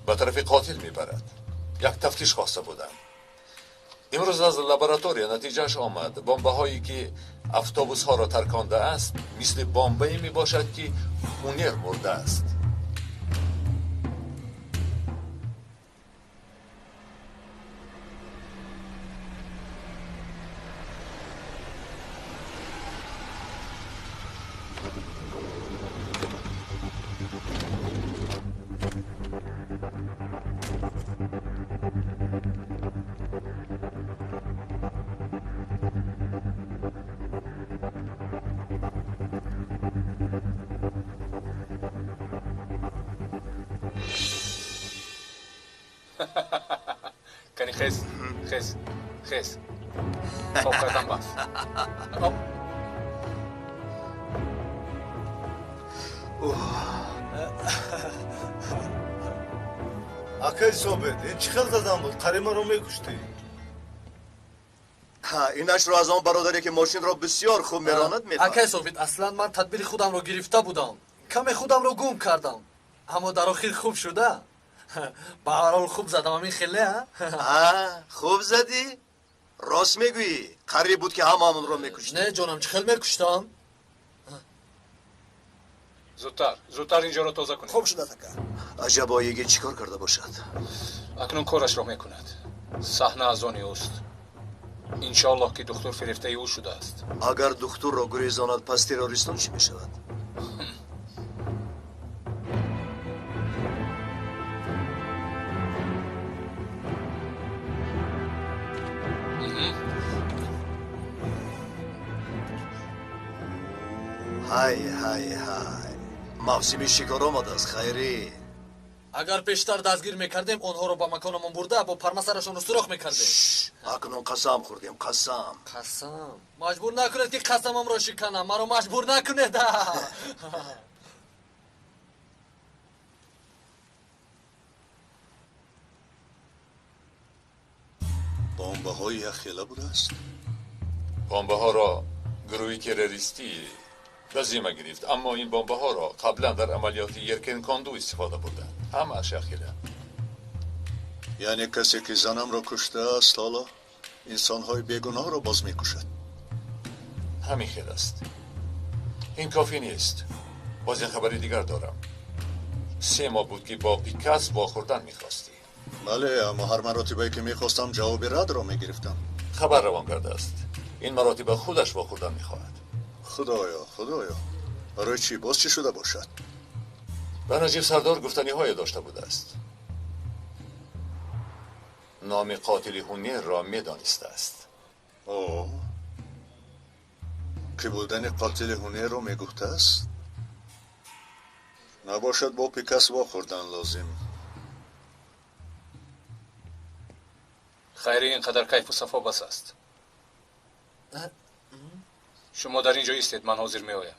به طرف قاتل میبرد. یک تفتیش خواسته بودم. امروز از لابراتوری نتیجهش آمد. بمب هایی که اتوبوس ها را ترکانده است مثل بمبی می باشد که هونر مرده است. کنی خیز خواب کردم بس اکل صحبت این چی خیلی زدن بود؟ قریما رو میکشتی؟ اینش رو از آن برادری که ماشین را بسیار خوب میراند میفهم. اکل صحبت اصلا من تدبیر خودم رو گرفته بودم. کمی خودم رو گم کردم. اما در آخر خوب شده. به هر حال خوب زدم همین خیلی خوب زدی؟ راست میگویی قریب بود که همون رو میکشتی. نه جانم چه خیلی میکشتم. زودتر اینجا رو تازه کنید. خوب شده فکر. عجب آیگی چیکار کرده باشد؟ اکنون کارش را میکند. صحنه از آنی اوست. انشالله که دکتر فریفته او شده است. اگر دکتر را گریزاند پس تروریستان چی میشود؟ های موسم شکار آمده است خیری. اگر پیشتر دستگیر میکردیم آنها رو با مکانمون برده با پرما سرشون رو سوراخ میکردیم. اکنون قسم خوردیم. قسم مجبور نکنید که قسمم را شکنم. مرا مجبور نکنید. بمبه های اخیله بود است؟ بمبه ها را گروهی تروریستی به ذمه گرفت، اما این بمبه ها را قبلا در عملیات یرکن کاندو استفاده بودند. همه اخیله. یعنی کسی که زنم را کشته است حالا انسان های بیگناه را باز میکشد. همین خیلی است. این کافی نیست. باز یک خبری دیگر دارم. 3 ماه بود که با پیکاس واخوردن میخواستی. بله، اما هر مراتبه که میخواستم جواب رد را میگرفتم. خبر روان کرده است. این مراتبه خودش واخوردن میخواهد. خدایا برای چی؟ باز چی شده باشد؟ به نجیب سردار گفتنی های داشته بوده است. نام قاتل هونر را میدانسته است. که بودن قاتل هونر را میگفته است؟ نباشد با پیکاس واخوردن لازم. خیری اینقدر کیف و صفا بس است. شما در اینجا ایستید، من حاضر می آیم.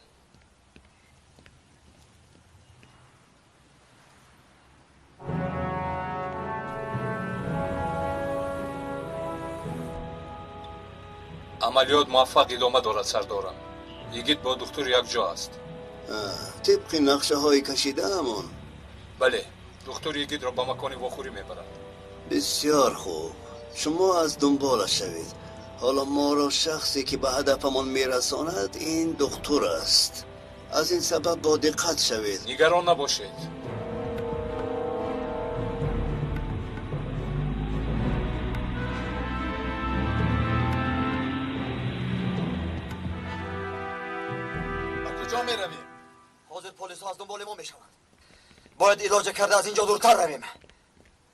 عملیات موفق ادامه دارد سردارم. یگید با دکتر یک جا است. طبق نقشه های کشیده همون؟ بله، دکتر یگید را با مکانی واخوری می برد. بسیار خوب، شما از دنبالش شوید. حالا ما را شخصی که به هدفمان میرساند این دکتر است. از این سبب با دقت شوید. نگران نباشید. کجا می رویم؟ حاضر پلیس ها از دنبال ما می شوند. باید علاج کرده از اینجا دورتر رویم.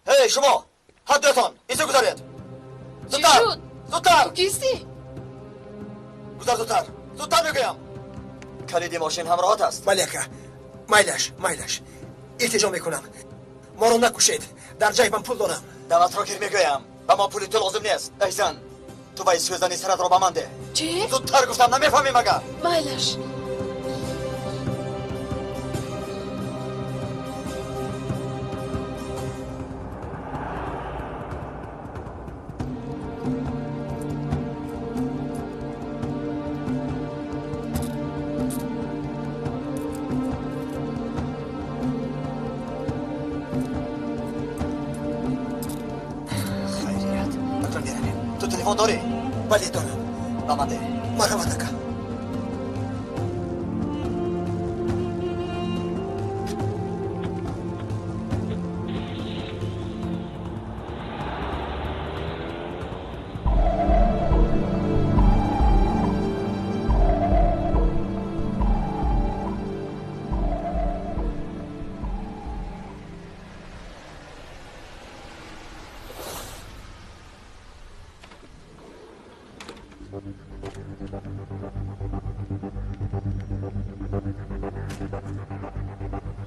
هی شما حدتان اینجا گذارید. زودتر کیستی؟ گذار زودتر میگویم. کلید ماشین همراهات است. ملکه مایلش التجا میکنم ما رو نکشید. در جیبم پول دارم. دمت را که میگویم به ما پولی تو لازم نیست. ای زن تو باید سوزنی سرت را به من ده. چی؟ زودتر گفتم نمیفهمی مگر؟ مایلش تلفن داری؟ بله دارم. بمانده مرحبا دکا.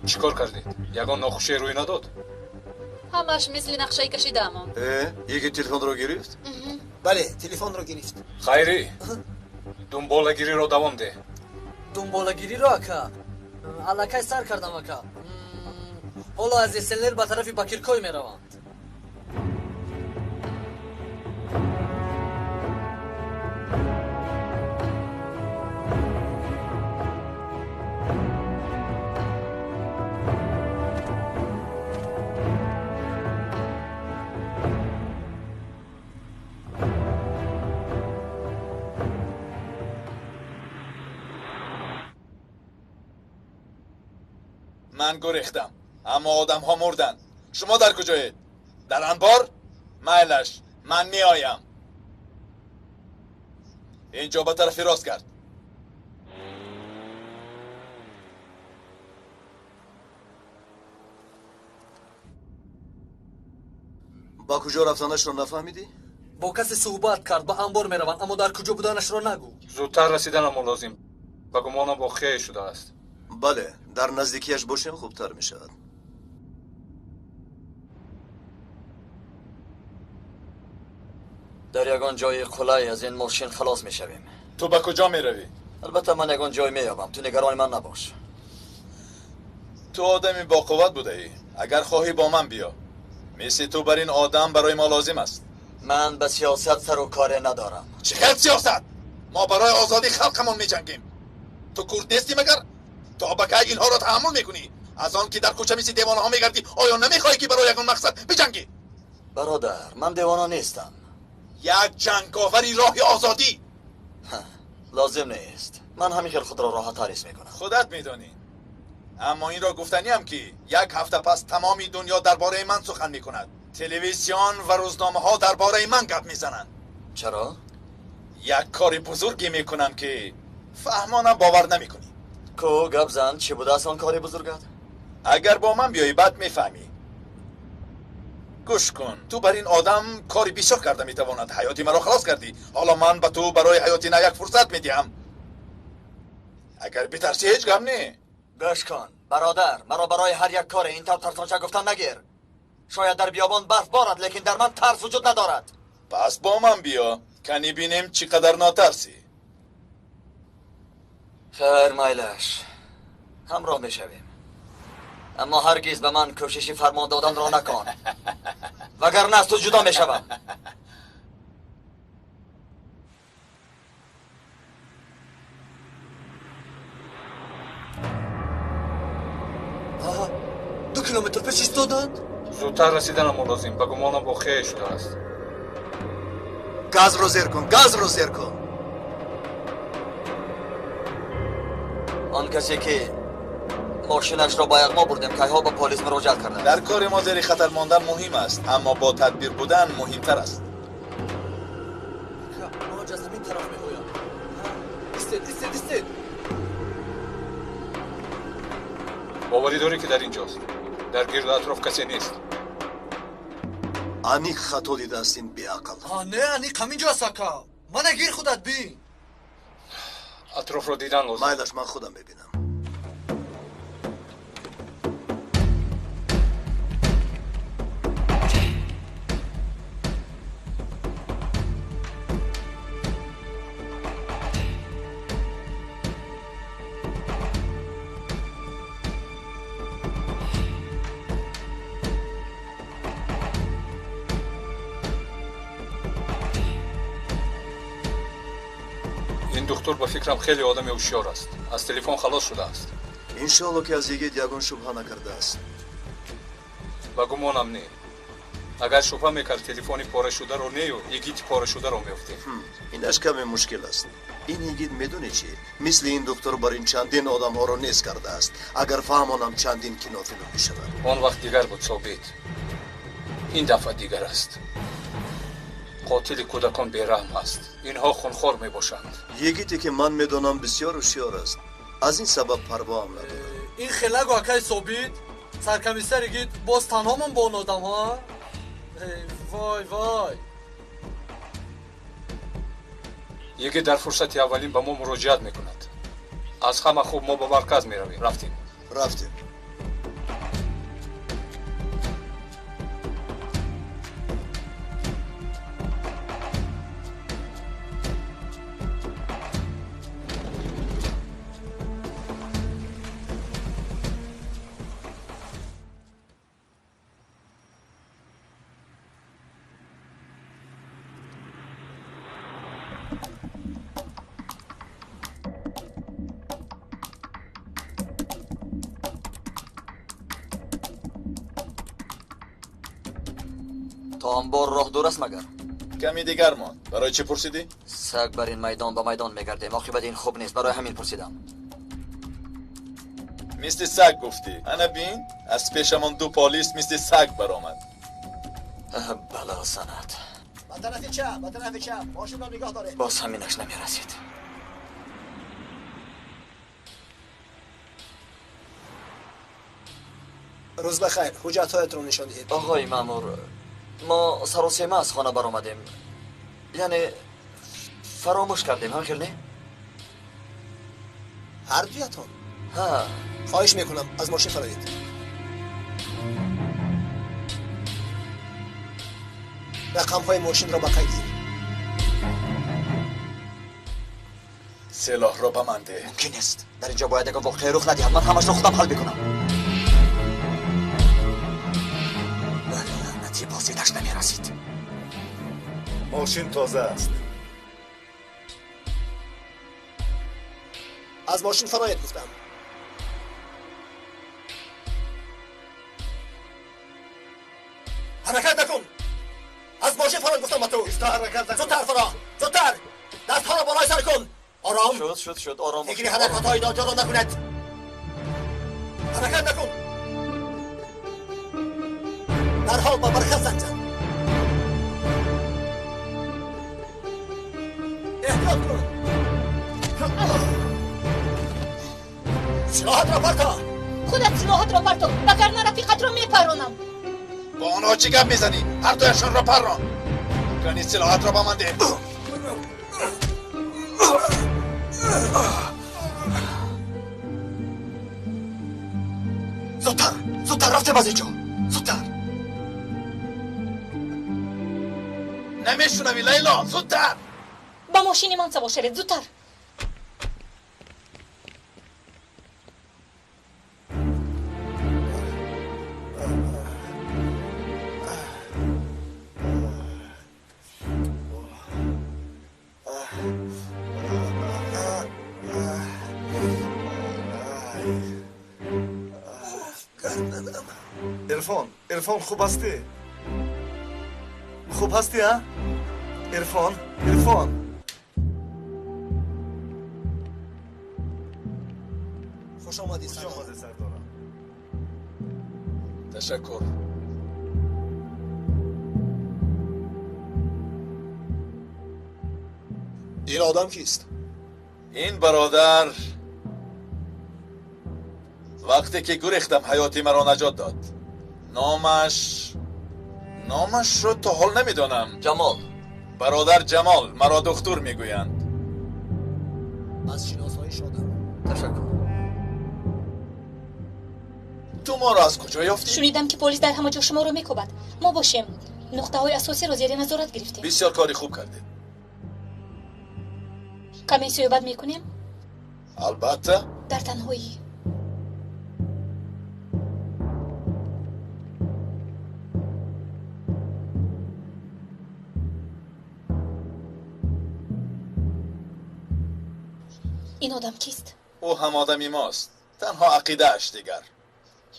چیکار کردید؟ یگان ناخوشی روی نداد؟ همش مثل نقشه کشیدم. یکی تلفن رو گرفت؟ بله تلفن رو گرفت. خیری دنبالگیری رو دوام ده. دنبالگیری رو اکا الکای سر کردم اکا. حالا از اسلر به طرف بکیرکوی میروند. من گریختم اما آدم ها مردن. شما در کجایید؟ در انبار؟ میلش من میایم. اینجا به طرف راست کرد. با کجا رفتنش رو نفهمیدی؟ با کسی صحبت کرد به انبار میروند اما در کجا بودنش را نگو. زودتر رسیدنم لازم. و گمانم با خیلی شده است. بله در نزدیکیش باشیم خوبتر می شود. در یگان جای خلای از این ماشین خلاص می شویم. تو به کجا می روی؟ البته من یگان جای می یابم. تو نگران من نباش. تو آدمی با قوت بوده ای. اگر خواهی با من بیا. مثل تو بر این آدم برای ما لازم است. من به سیاست سر و کار ندارم. چقدر سیاست؟ ما برای آزادی خلقمون می جنگیم. تو کرد نیستی مگر؟ تا بکه اینها را تحمل میکنی؟ از آن که در کوچه میسی دیوانه ها میگردی آیا نمیخواهی که برای یکون مقصد بجنگی؟ برادر من دیوانه نیستم. یک جنگاوری راه آزادی لازم نیست. من همین خود را راحت حریص میکنم. خودت میدانی. اما این را گفتنی هم که یک هفته پس تمامی دنیا درباره من سخن میکند. تلویزیون و روزنامه ها درباره من گپ میزنند. چرا؟ یک کار بزرگی میکنم که فهمانم باور نمیکنی. کو گپ زن چی بوده است آن کار بزرگت؟ اگر با من بیایی بعد میفهمی. گوش کن. تو بر این آدم کاری بسیار کرده میتواند. حیاتی مرا خلاص کردی. حالا من به تو برای حیاتی نه یک فرصت میدیم. اگر بترسی هیچ غم نی. گوش کن برادر، مرا برای هر یک کار این طور ترسانچه گفتن نگیر. شاید در بیابان برف بارد لیکن در من ترس وجود ندارد. پس با من بیا کنی بینیم چقدر ناترسی. خیر میلش همراه میشویم، اما هرگز به من کوشش فرمان دادن را نکن وگرنه از تو جدا میشوم. دو کیلومتر پیش ایستادند. زودتر رسیدنم لازم. به گمانم با خیلی شده است. گاز رو زیر کن، گاز رو زیر کن. آن کسی که ماشینش را با ما بردیم که ها با پلیس مراجعت کردند. در کار ما زیر خطر ماندن مهم است، اما با تدبیر بودن مهمتر است. ما از همین طرف میگویم. استید. باوری داری که در اینجاست. در گرد اطراف کسی نیست. انیق خطا دیده است این بیعقل. نه انیق همینجاست اکا. من گیر خودت بین. اطراف رو دیدن لازم. میلش من خودم ببینم. دکتر با فکرم خیلی آدم هوشیار است. از تلفن خلاص شده است. انشالله که از یگید یگان شبهه نکرده است. و گمانم نه. اگر شوپا میکرد تلفنی پاره شده رو نیو یگیت پاره شده رو میفتیم. اینش کمی مشکل است. این یگید میدونی چی؟ مثل این دکتر بر این چندین آدم ها رو نیز کرده است. اگر فهمانم چندین کنافی رو میشود. اون وقت دیگر بود ثابت. این دفعه دیگر است. قاتل کودکان بیرحم است. اینها خونخوار میباشند. یگیتی که من میدونم بسیار هوشیار است. از این سبب پروا هم نداره. این خلق واقعی ثابت سرکمیستر یگید باز تنهامون با اون آدم ها. وای وای. یکی در فرصت اولین به ما مراجعت میکند. از همه خوب ما به مرکز میرویم. رفتیم. تا انبار راه دور است مگر؟ کمی دیگر ماند. برای چی پرسیدی؟ سگ بر این میدان به میدان میگردیم. عاقبت این خوب نیست. برای همین پرسیدم. مثل سگ گفتی. انا بین از پیشمان دو پالیس مثل سگ برآمد. بله سند. به طرف چپ ماشین را نگاه داره. باز همینش نمیرسید. روز بخیر. حجت‌هایت رو نشان دهید. آقای مامور، ما سر و سیمه از خانه برآمدیم. یعنی فراموش کردیم. همین نه؟ هر دویتون؟ ها. خواهش میکنم از ماشین فرایید. رقم‌های ماشین را بقید گیر. سلاح را به من ده. ممکن است. در اینجا باید اگه واقعی رخ ندهد. من همش رو خودم حل بکنم. لعنتی بازیدش نمیرسید. ماشین تازه است. از ماشین فرایید گفتم. حرکت نکن. از ماشین فرایید گفتم. تو حرکت نکن. زودتر فرا. زودتر. دستها را بالای سر کن. آرام. شد آرام. فکری حرکت‌های ناجا را نکند. حرکت نکن. در حال با برکت زنگ زن. احتیاط کن. سلاحت را پرتا. خودت سلاحت را پرتا. وگرنه رفیقت را میپرانم. با آنها چی گپ میزنی؟ هر دویشان را پران. کنی سلاحت را با من ده. زودتر رفته باز اینجا. زودتر. نمیشونوی لیلا. زودتر. با ماشین من سوار شوید. زودتر. عرفان خوب هستی؟ خوب هستی ها؟ عرفان خوش آمدی سردار. تشکر. این آدم کیست؟ این برادر وقتی که گریختم حیاتی مرا نجات داد. نامش رو تا حال نمیدانم. جمال. برادر جمال. مرا دکتر میگویند. از شناسایی شدم. تشکر. تو ما را از کجا یافتی؟ شنیدم که پلیس در همه جا شما رو میکوبد. ما باشیم نقطه های اساسی رو زیر نظارت گرفتیم. بسیار کاری خوب کردید. کمی صحبت میکنیم؟ البته. در تنهایی. این آدم کیست؟ او هم آدمی ماست. تنها عقیده اش دیگر.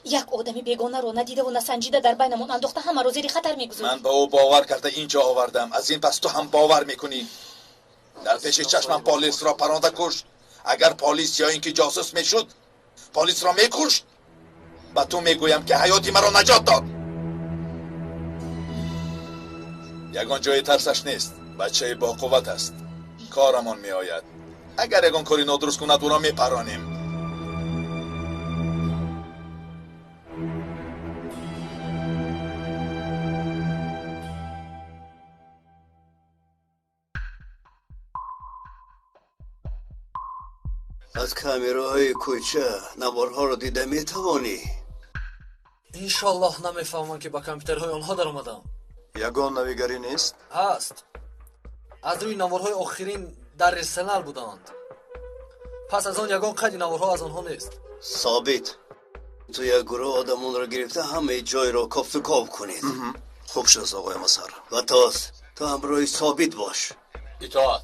یک آدمی بیگانه رو ندیده و نسنجیده در بینمون انداخته همه رو زیر خطر میگذاری. من به او باور کرده اینجا آوردم، از این پس تو هم باور میکنی؟ در پیش چشمم پلیس را پرانده کشت. اگر پلیس یا اینکه جاسوس میشد پلیس را میکشت. با تو میگویم که حیاتی مرا نجات داد. یگان جای ترسش نیست، بچه با قوت است، کارمان میآید. اگر یگان کاری نادرست کند او را میپرانیم. از کامیراهای کوچه نوارها رو دیده میتوانی؟ انشالله نمیفهمم که با کامپیوترهای آنها در آمدم. یگان نویگری نیست؟ هست. از روی نوارهای آخرین در رسنل بودند. پس از آن یگان قید نوارها از آنها نیست. ثابت تو یک گروه آدمون رو گرفته همه جای رو کاف کاف کنید. خوب شد آقای مسار. و تاس تو همراه ثابت باش. اطاعت.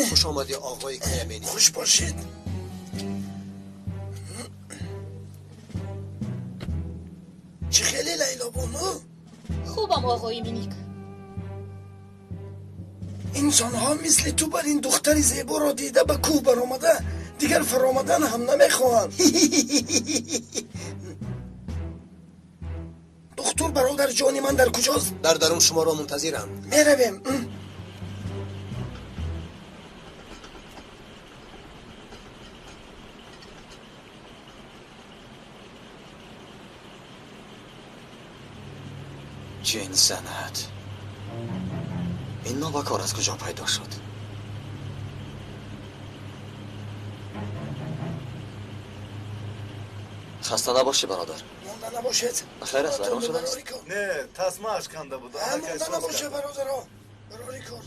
خوش آمدی آقای کیمینی. خوش باشید. چه خیلی لیلا بانو؟ خوبم آقای مینیک. انسان ها مثل تو بر این دختر زیبا را دیده به کوه بر آمده دیگر فرامدن هم نمیخواهند. دکتر برادر جانی من در کجاست؟ در درون شما را منتظرم. میرویم. جین زند. این نابکار از کجا پیدا شد؟ خسته نباشی برادر. مونده نباشید. خیر است برام شده است؟ نه تصمهش کنده بود. مونده نباشه برادرها. براری کار.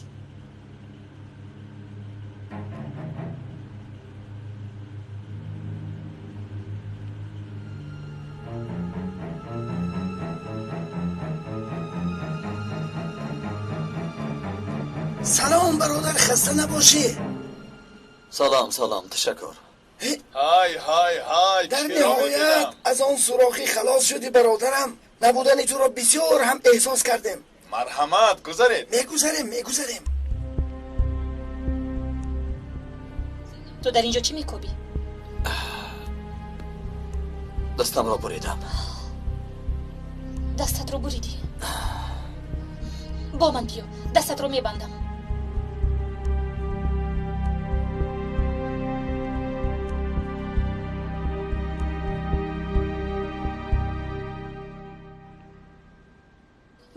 سلام برادر، خسته نباشی. سلام تشکر. های در نهایت از آن سوراخی خلاص شدی برادرم. نبودن تو را بسیار هم احساس کردیم. مرحمت گذارید. میگذاریم. تو در اینجا چی میکوبی؟ دستم را بریدم. دستت رو بریدی؟ با من بیا، دستت رو میبندم.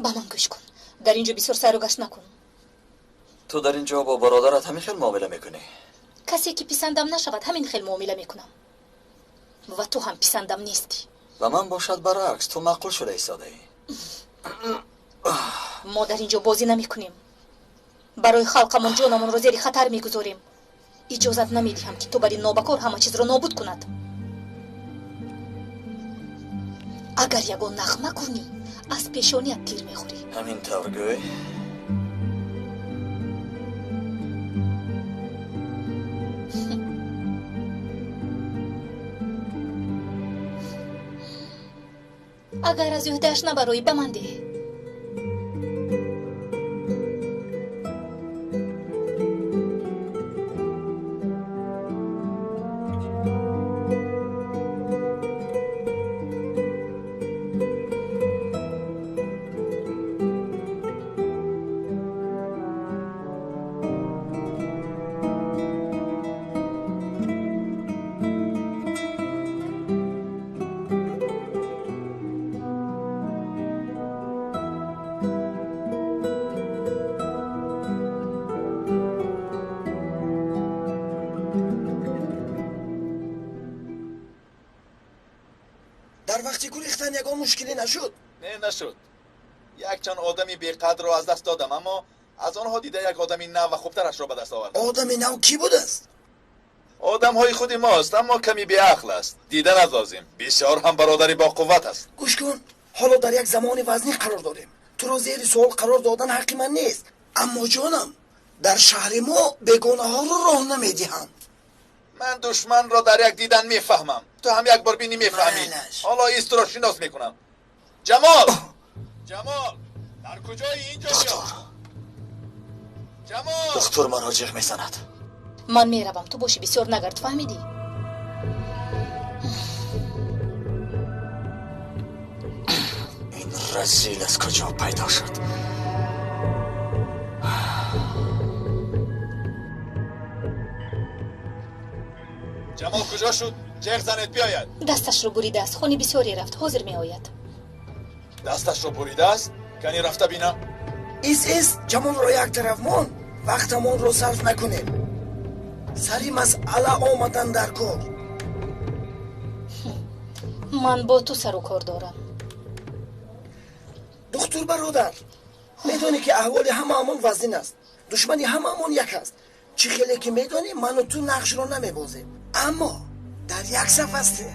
با من گوش کن. در اینجا بسیار سر و گشت نکن. تو در اینجا با برادرت همین خیل معامله میکنی؟ کسی که پسندم نشود همین خیل معامله میکنم. و تو هم پسندم نیستی. و من باشد برعکس، تو معقول شده ایستاده ای. ما در اینجا بازی نمی کنیم. برای خلقمون جانمون رو زیر خطر میگذاریم. اجازت نمیدیم که تو بر این نابکار همه چیز رو نابود کند. اگر یگان نخمه کنی از پیشانیت تیر میخوری. همین طور گوی؟ اگر از یهدهش نبرایی به من ده. در وقتی گریختن یگان مشکلی نشد؟ نه نشد. یک چند آدمی بی‌قدر را از دست دادم، اما از آنها دیده یک آدمی نو و خوبترش را به دست آوردم. آدمی نو کی بود است؟ آدم های خودی ماست، اما کمی بی عقل است. دیده نزازیم. بسیار هم برادری با قوت است. گوش کن، حالا در یک زمان وزنی قرار داریم. تو را زیر سوال قرار دادن حق من نیست. اما جانم در شهر ما بیگانه ها رو راه نمیدهند. من دشمن را در یک دیدن میفهمم، تو هم یک بار بینی میفهمی. حالا ایست را شناس میکنم. جمال در کجایی؟ اینجا بیا. جمال دکتر مراجع میزند. من میروم، تو باشی بسیار نگرد، فهمیدی؟ این رزیل از کجا پیدا شد؟ جمال کجا شد؟ جیغ زنت بیاید. دستش رو بریده است، خونی بسیاری رفت، حاضر می آید. دستش رو بریده است؟ کنی رفته بینم. ایست جمال رو یک طرف مان، وقتمون رو صرف نکنیم. سری مسئله آمدن در کار. من با تو سر و کار دارم. دکتر برادر، میدونی که احوال هممون وزین است. دشمنی هممون یک است. چی خیلی که میدونی من و تو نقش رو نمیبازیم. اما در یک صف است.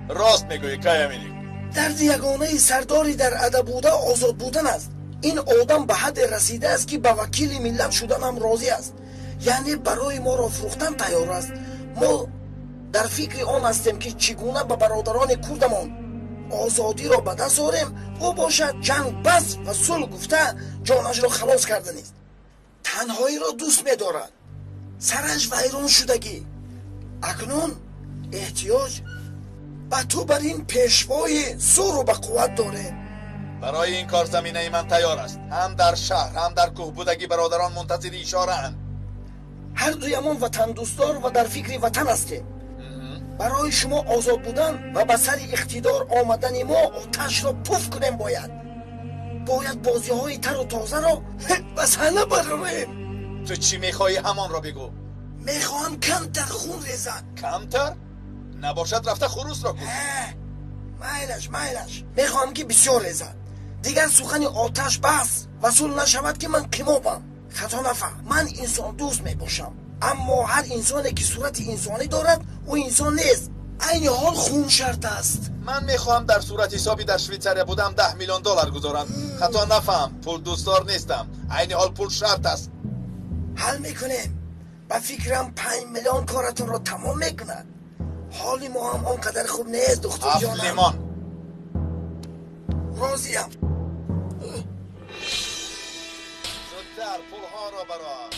راست میگویی کایمینی. در یگانه سرداری در ادب بوده آزاد بودن است. این آدم به حد رسیده است که به وکیل ملت شدن هم راضی است. یعنی برای ما را فروختن تیار است. ما در فکر آن هستیم که چگونه به برادران کردمان آزادی را به دست آوریم و باشد جنگ بس و صلح گفته جانش را خلاص کردن است. تنهایی را دوست می‌دارد. سرش ویران شدگی. اکنون احتیاج به تو بر این پیشوای زور و به قوت داره. برای این کار زمینه من تیار است. هم در شهر هم در کوه بودگی برادران منتظر اشاره اند. هر دویمان وطن دوستدار و در فکر وطن هستیم. برای شما آزاد بودن و به سر اقتدار آمدن ما آتش را پف کنیم. باید بازی های تر و تازه را به صحنه براریم. تو چی میخوایی همان را بگو. میخواهم کمتر خون ریزد. کمتر؟ نباشد رفته خروس را کن. میلش میخواهم که بسیار ریزد. دیگر سخن آتش بس وصول نشود که من قمابم. خطا نفهم، من انسان دوست میباشم، اما هر انسانی که صورت انسانی دارد او انسان نیست. این حال خون شرط است. من میخواهم در صورت حسابی در شویتزاریا بودم 10 میلیون دلار گذارم. خطا نفهم، پول دوستدار نیستم. این حال پول شرط است. حل میکنیم. با فکرم 5 میلیون کارتون رو تمام میکند. حالی ما هم آنقدر خوب نیست دکتر جانم. 7 لیمان. راضیم. زودتر پولها را برای.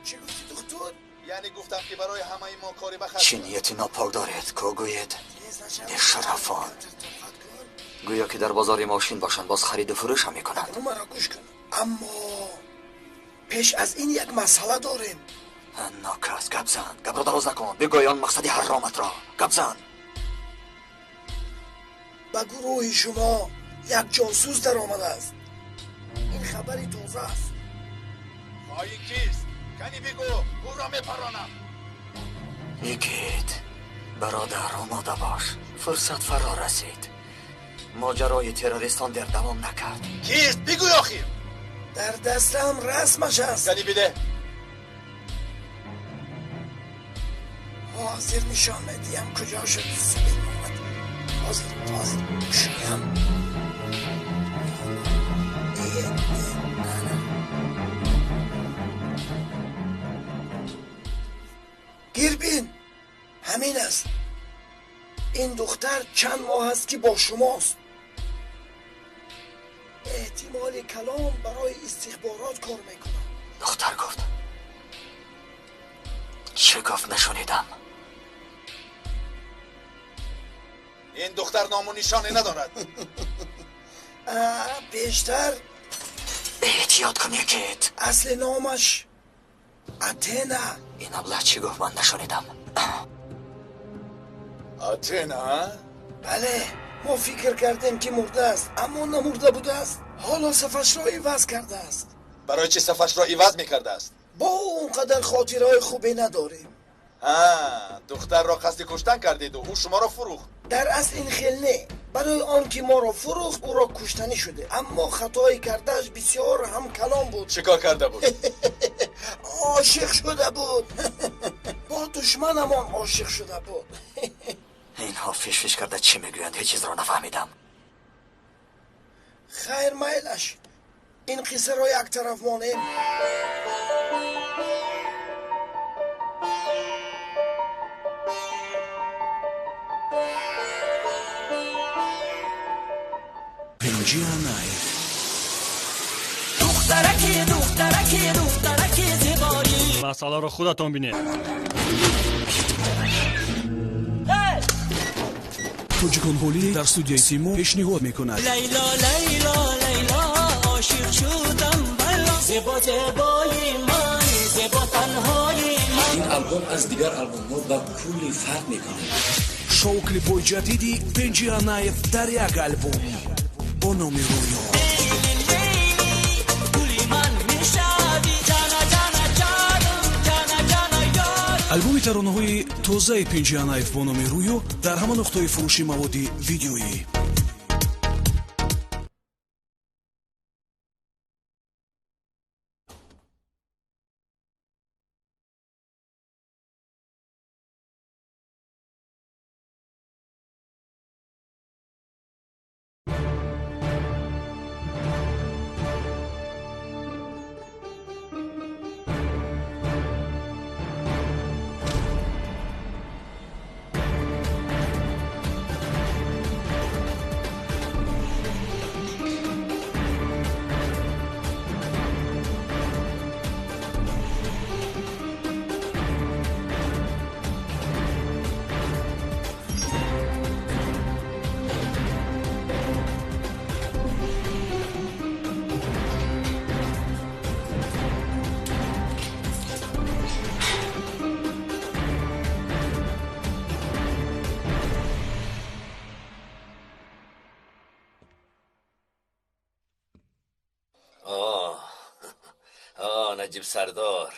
چی گفتی دکتر؟ یعنی گفتم که برای همه ما کاری بخرید. چی نیتی ناپاک دارید که گوید بی‌شرفان. گویا که در بازار ماشین باشن باز خرید و فروش هم میکنند. مرا گوش کن. اما پیش از این یک مسئله داریم. ناکس گپ زن، گپ را دراز نکن. بگوی آن مقصد حرامت را. گپ زن. به گروه شما یک جاسوس در آمده است. این خبری تازه است. خواهی کیست؟ کنی بگو او را میپرانم. یکیت برادر آماده باش، فرصت فرا رسید. ماجرای تروریستان در دوام نکرد. کیست؟ بگوی آخیر. در دستم رسمش است. کنی بده. حاضر نشان میدیم کجا شد سبیل محمد. حاضر شویم. گیربین همین است. این دختر چند ماه است که با شماست. احتمال کلام برای استخبارات کار میکنم. دختر گفت چه گفت نشنیدم. این دختر نام و نشانه ندارد. بیشتر احتیاط کن یکیت. اصل نامش اتنا. این ابله چی گفت من نشنیدم. اتنا؟ بله، ما فکر کردیم که مرده است اما نمرده بوده است. حالا صفش را عوض کرده است. برای چه صفش را عوض میکرده است؟ با اونقدر خاطرهای خوبی نداریم. دختر را قصد کشتن کردید و او شما را فروخت. در اصل این خیل نه. برای آن که ما را فروخت او را کشتنی شده، اما خطایی کردهش بسیار هم کلام بود. چیکار کرده بود؟ عاشق شده بود. با دشمنمان عاشق شده بود. اینها فیش کرده چی میگویند؟ هیچ چیز را نفهمیدم. خیر میلش، این قصه را یک طرف مانیم. دخترکی زیبایی مسئله رو خودتون بینید. توجیکان هولی در استودیوی سیمو پیشنهاد میکند. لیلا لیلا لیلا عاشق شدم بلا زیبا زیبای من زیبا تنهای من. این آلبوم از دیگر آلبوم ها با کلی فرق میکنه. شو کلیپ‌های جدیدی پنجی آنایف در یک آلبوم با نام رویا. албоми таронаҳои тозаи пинҷианаев бо номи рӯё дар ҳама нуқтаи фурӯши маводи видеоӣ. نجیب سردار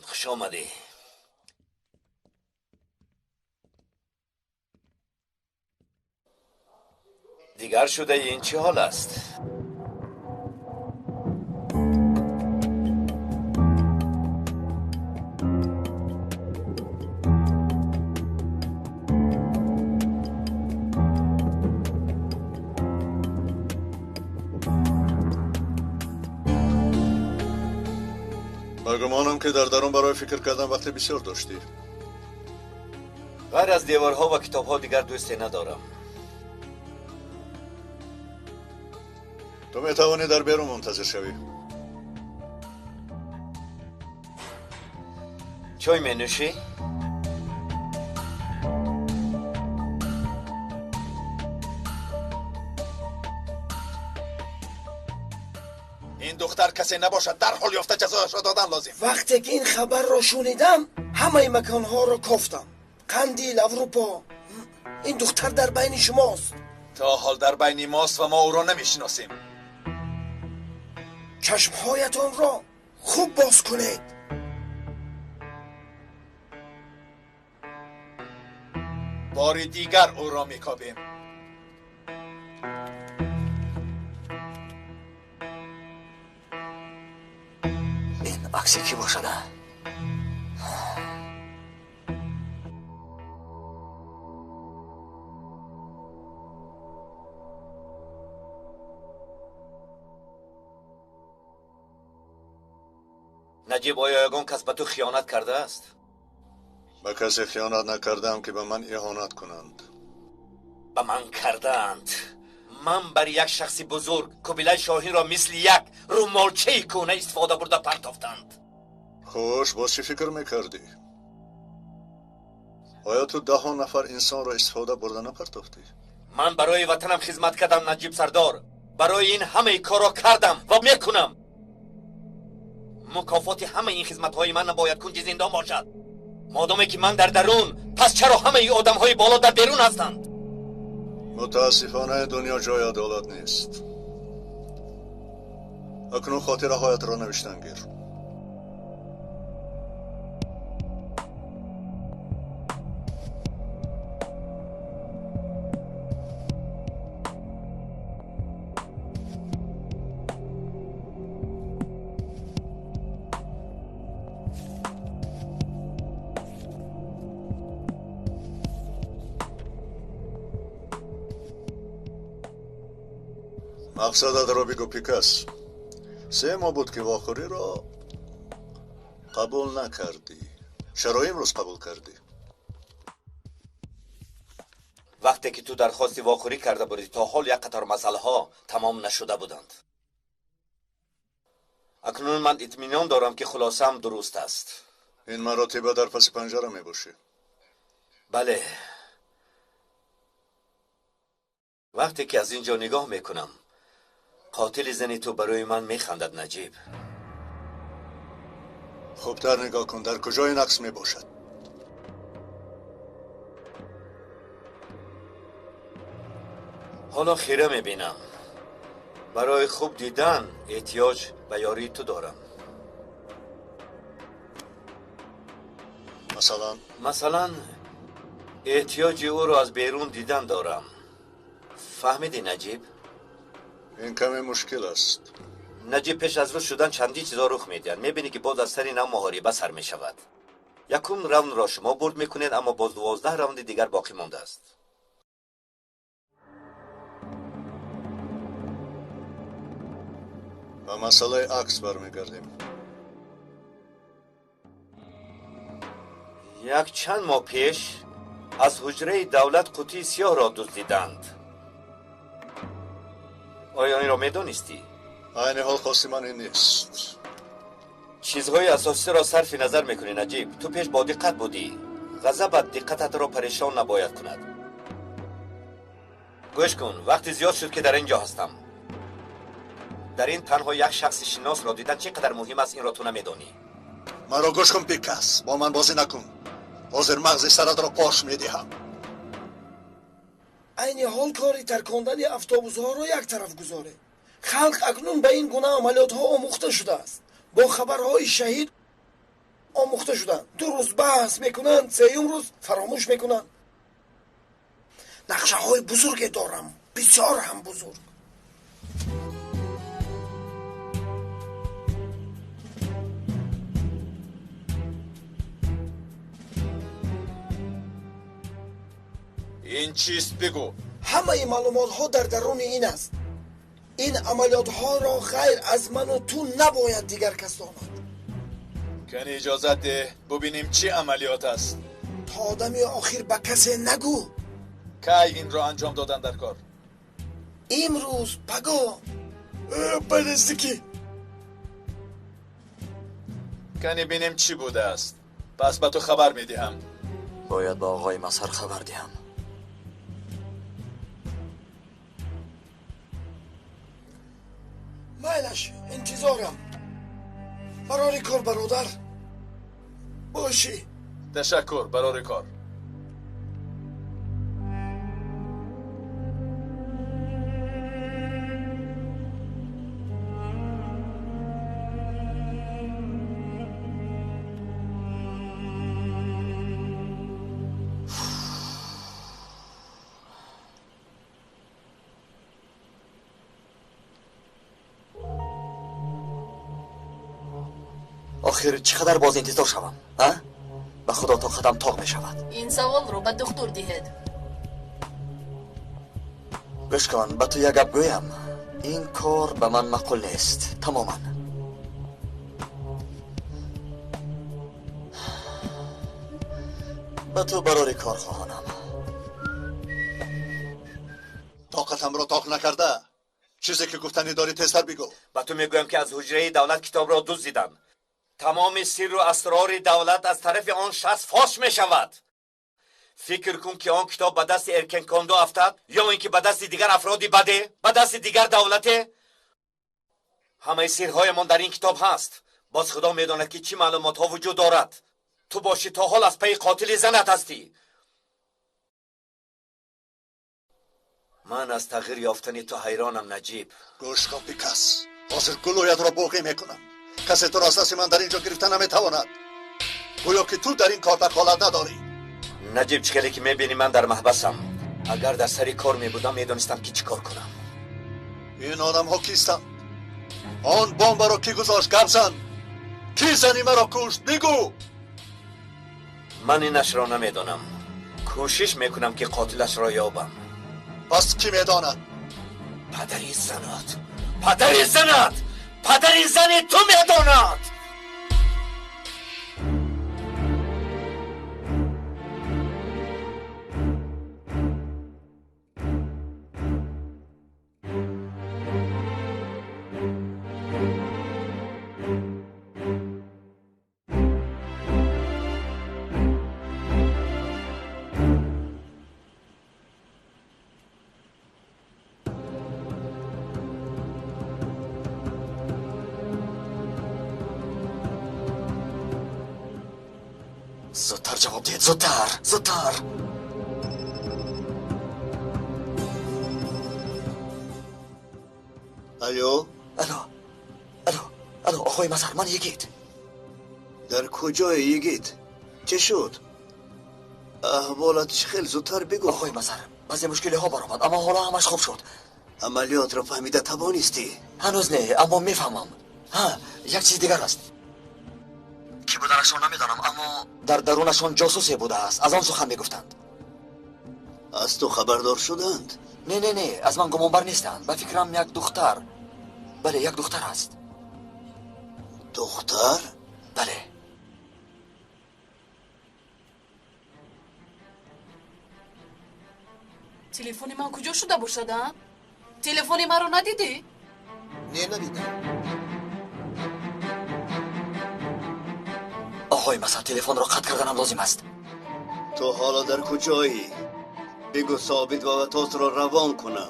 خوش آمدی. دیگر شده این چه حال است؟ گمانم که در درون برای فکر کردن وقت بسیار داشتی. غیر از دیوارها و کتابها دیگر دوستی ندارم. تو میتوانی در بیرون منتظر شوی. چای می نوشی؟ این دختر کسی نباشد در حال یافته جزایش را دادن لازم. وقتی که این خبر را شنیدم همه مکانها را کفتم. قندیل، اروپا. این دختر در بین شماست. تا حال در بین ماست و ما او را نمیشناسیم. چشمهایتان را خوب باز کنید. باری دیگر او را میکاویم. این عکس کی باشده؟ نجیب آیا یگان کس به تو خیانت کرده است؟ به کسی خیانت نکردم که به من اهانت کنند. به من کردند. من بر یک شخص بزرگ قبیله شاهی را مثل یک رومالچه کونه استفاده برده پرتافتند. خوش، باز چی فکر میکردی؟ آیا تو 10 نفر انسان را استفاده برده نپرتافتی؟ من برای وطنم خدمت کردم نجیب سردار. برای این همه کارا کردم و میکنم. مکافات همه این خدمت های من نباید کنج زندان باشد. مادامی که من در درون، پس چرا همه این آدم های بالا در بیرون هستند؟ متاسفانه دنیا جای عدالت نیست. اکنون خاطره هایت را نوشتن گیر. مقصدت را بگو پیکاس. 3 ماه بود که واخوری را قبول نکردی. چرا امروز قبول کردی؟ وقتی که تو درخواست واخوری کرده بودی تا حال یک قطار مسئله ها تمام نشده بودند. اکنون من اطمینان دارم که خلاصم درست است. این مراتب در پس پنجره می باشی؟ بله. وقتی که از اینجا نگاه میکنم قاتل زنی تو برای من میخندد نجیب. خوبتر نگاه کن، در کجای نقص می باشد؟ حالا خیره میبینم. برای خوب دیدن احتیاج به یاری تو دارم. مثلا احتیاج او رو از بیرون دیدن دارم. فهمیدی نجیب؟ این کمی مشکل است. نجیب پیش از روز شدن چندی چیزا رخ میدن. میبینی که باز از سر نو محاربه سر میشود. یکم راوند را شما برد میکنید اما باز 12 راوند دیگر باقی مانده است. و مسئله عکس برمیگردیم. یک چند ماه پیش از حجره دولت قوطی سیاه را دزدیدند. آیا این را میدانستی؟ این حال خاصی من این نیست. چیزهای اساسی را صرف نظر میکنی نجیب. تو پیش با دقت بودی. غضبت دقتت را پریشان نباید کند. گوش کن، وقتی زیاد شد که در اینجا هستم. در این تنها یک شخص شناس را دیدن چقدر مهم است این را تو نمیدانی. مرا گوش کن پیکاس، با من بازی نکن. حاضر مغز سرت را پاش میدهم. این حال کاری ترکاندن افطابوس ها را یک طرف گذاره. خلق اکنون به این گونه عملیات ها آموخته شده است. با خبرهای شهید آموخته شدند. 2 روز بحث میکنند، 3 روز فراموش میکنند. نقشه های بزرگی دارم، بسیار هم بزرگ. این چیست بگو؟ همه معلومات ها در درون این است. این عملیات ها را غیر از من و تو نباید دیگر کس داند. کن اجازت ده ببینیم چی عملیات است. تا آدمی آخر به کسی نگو. که این را انجام دادن در کار؟ امروز پگاه بنزدیکی. کنی بینیم چی بوده است. پس به تو خبر میدهم. باید با آقای مسهر خبر دهم. میلش انتظارم. برای کار برادر باشی. تشکر برای کار. آخر چقدر باز انتظار شوم؟ به خدا تا خودم تاق می شود. این سوال رو به دکتر دهید. گوش کن، به تو یک گپ گویم. این کار به من معقول نیست تماما. به تو برای کار خواهانم. طاقتم را طاق نکرده. چیزی که گفتنی داری تیزتر بگو. به تو میگویم که از حجره دولت کتاب را دزدیدن. تمام سر و اسرار دولت از طرف آن شخص فاش می شود. فکر کن که آن کتاب به دست ارکن کاندو افتاد یا اینکه به دست دیگر افرادی بده، به دست دیگر دولته. همه سرهای من در این کتاب هست. باز خدا میداند که چی معلومات ها وجود دارد. تو باشی تا حال از پی قاتل زنت هستی. من از تغییر یافتن تو حیرانم نجیب. گوش کن پیکاس، حاضر گلویت را باقی میکنم. کسی تو را از دست من در اینجا گرفتن نمیتواند. گویا که تو در این کار دخالت نداری. نجیب چکلی که میبینی من در محبسم. اگر در سری کار میبودم میدونستم که چی کار کنم. این آدم ها کیستم؟ آن بمب را کی گذاشت؟ گپ زن. کی زنی مرا کشت؟ بگو. من اینش را نمیدانم. کوشش میکنم که قاتلش را یابم. پس کی میداند؟ پدری زنات پدری زنات پدری زن تو میداند. زودتر جواب دید، زودتر. الو آقای مظهر، من یگید. در کجای یگید؟ چه شد؟ احوالت چه خیلی زودتر بگو. آقای مظهر، بعضی مشکلی ها برآمد اما حالا همش خوب شد. عملیات را فهمیده توانستی؟ هنوز نه، اما میفهمم. یک چیز دیگر است. کی بودنشان نمیدانم، اما در درونشان جاسوسی بوده است. از آن سخن میگفتند. از تو خبردار شدند؟ نه، از من گمانبر نیستند. به فکرم یک دختر، بله یک دختر است. دختر؟ بله. تلفن من کجا شده باشد؟ تلفن من رو ندیدی؟ نه ندیدم. آقای مظهر، تلفن را قطع کردنم لازم است. تو حالا در کجایی؟ بگو ثابت و وطات را روان کنم.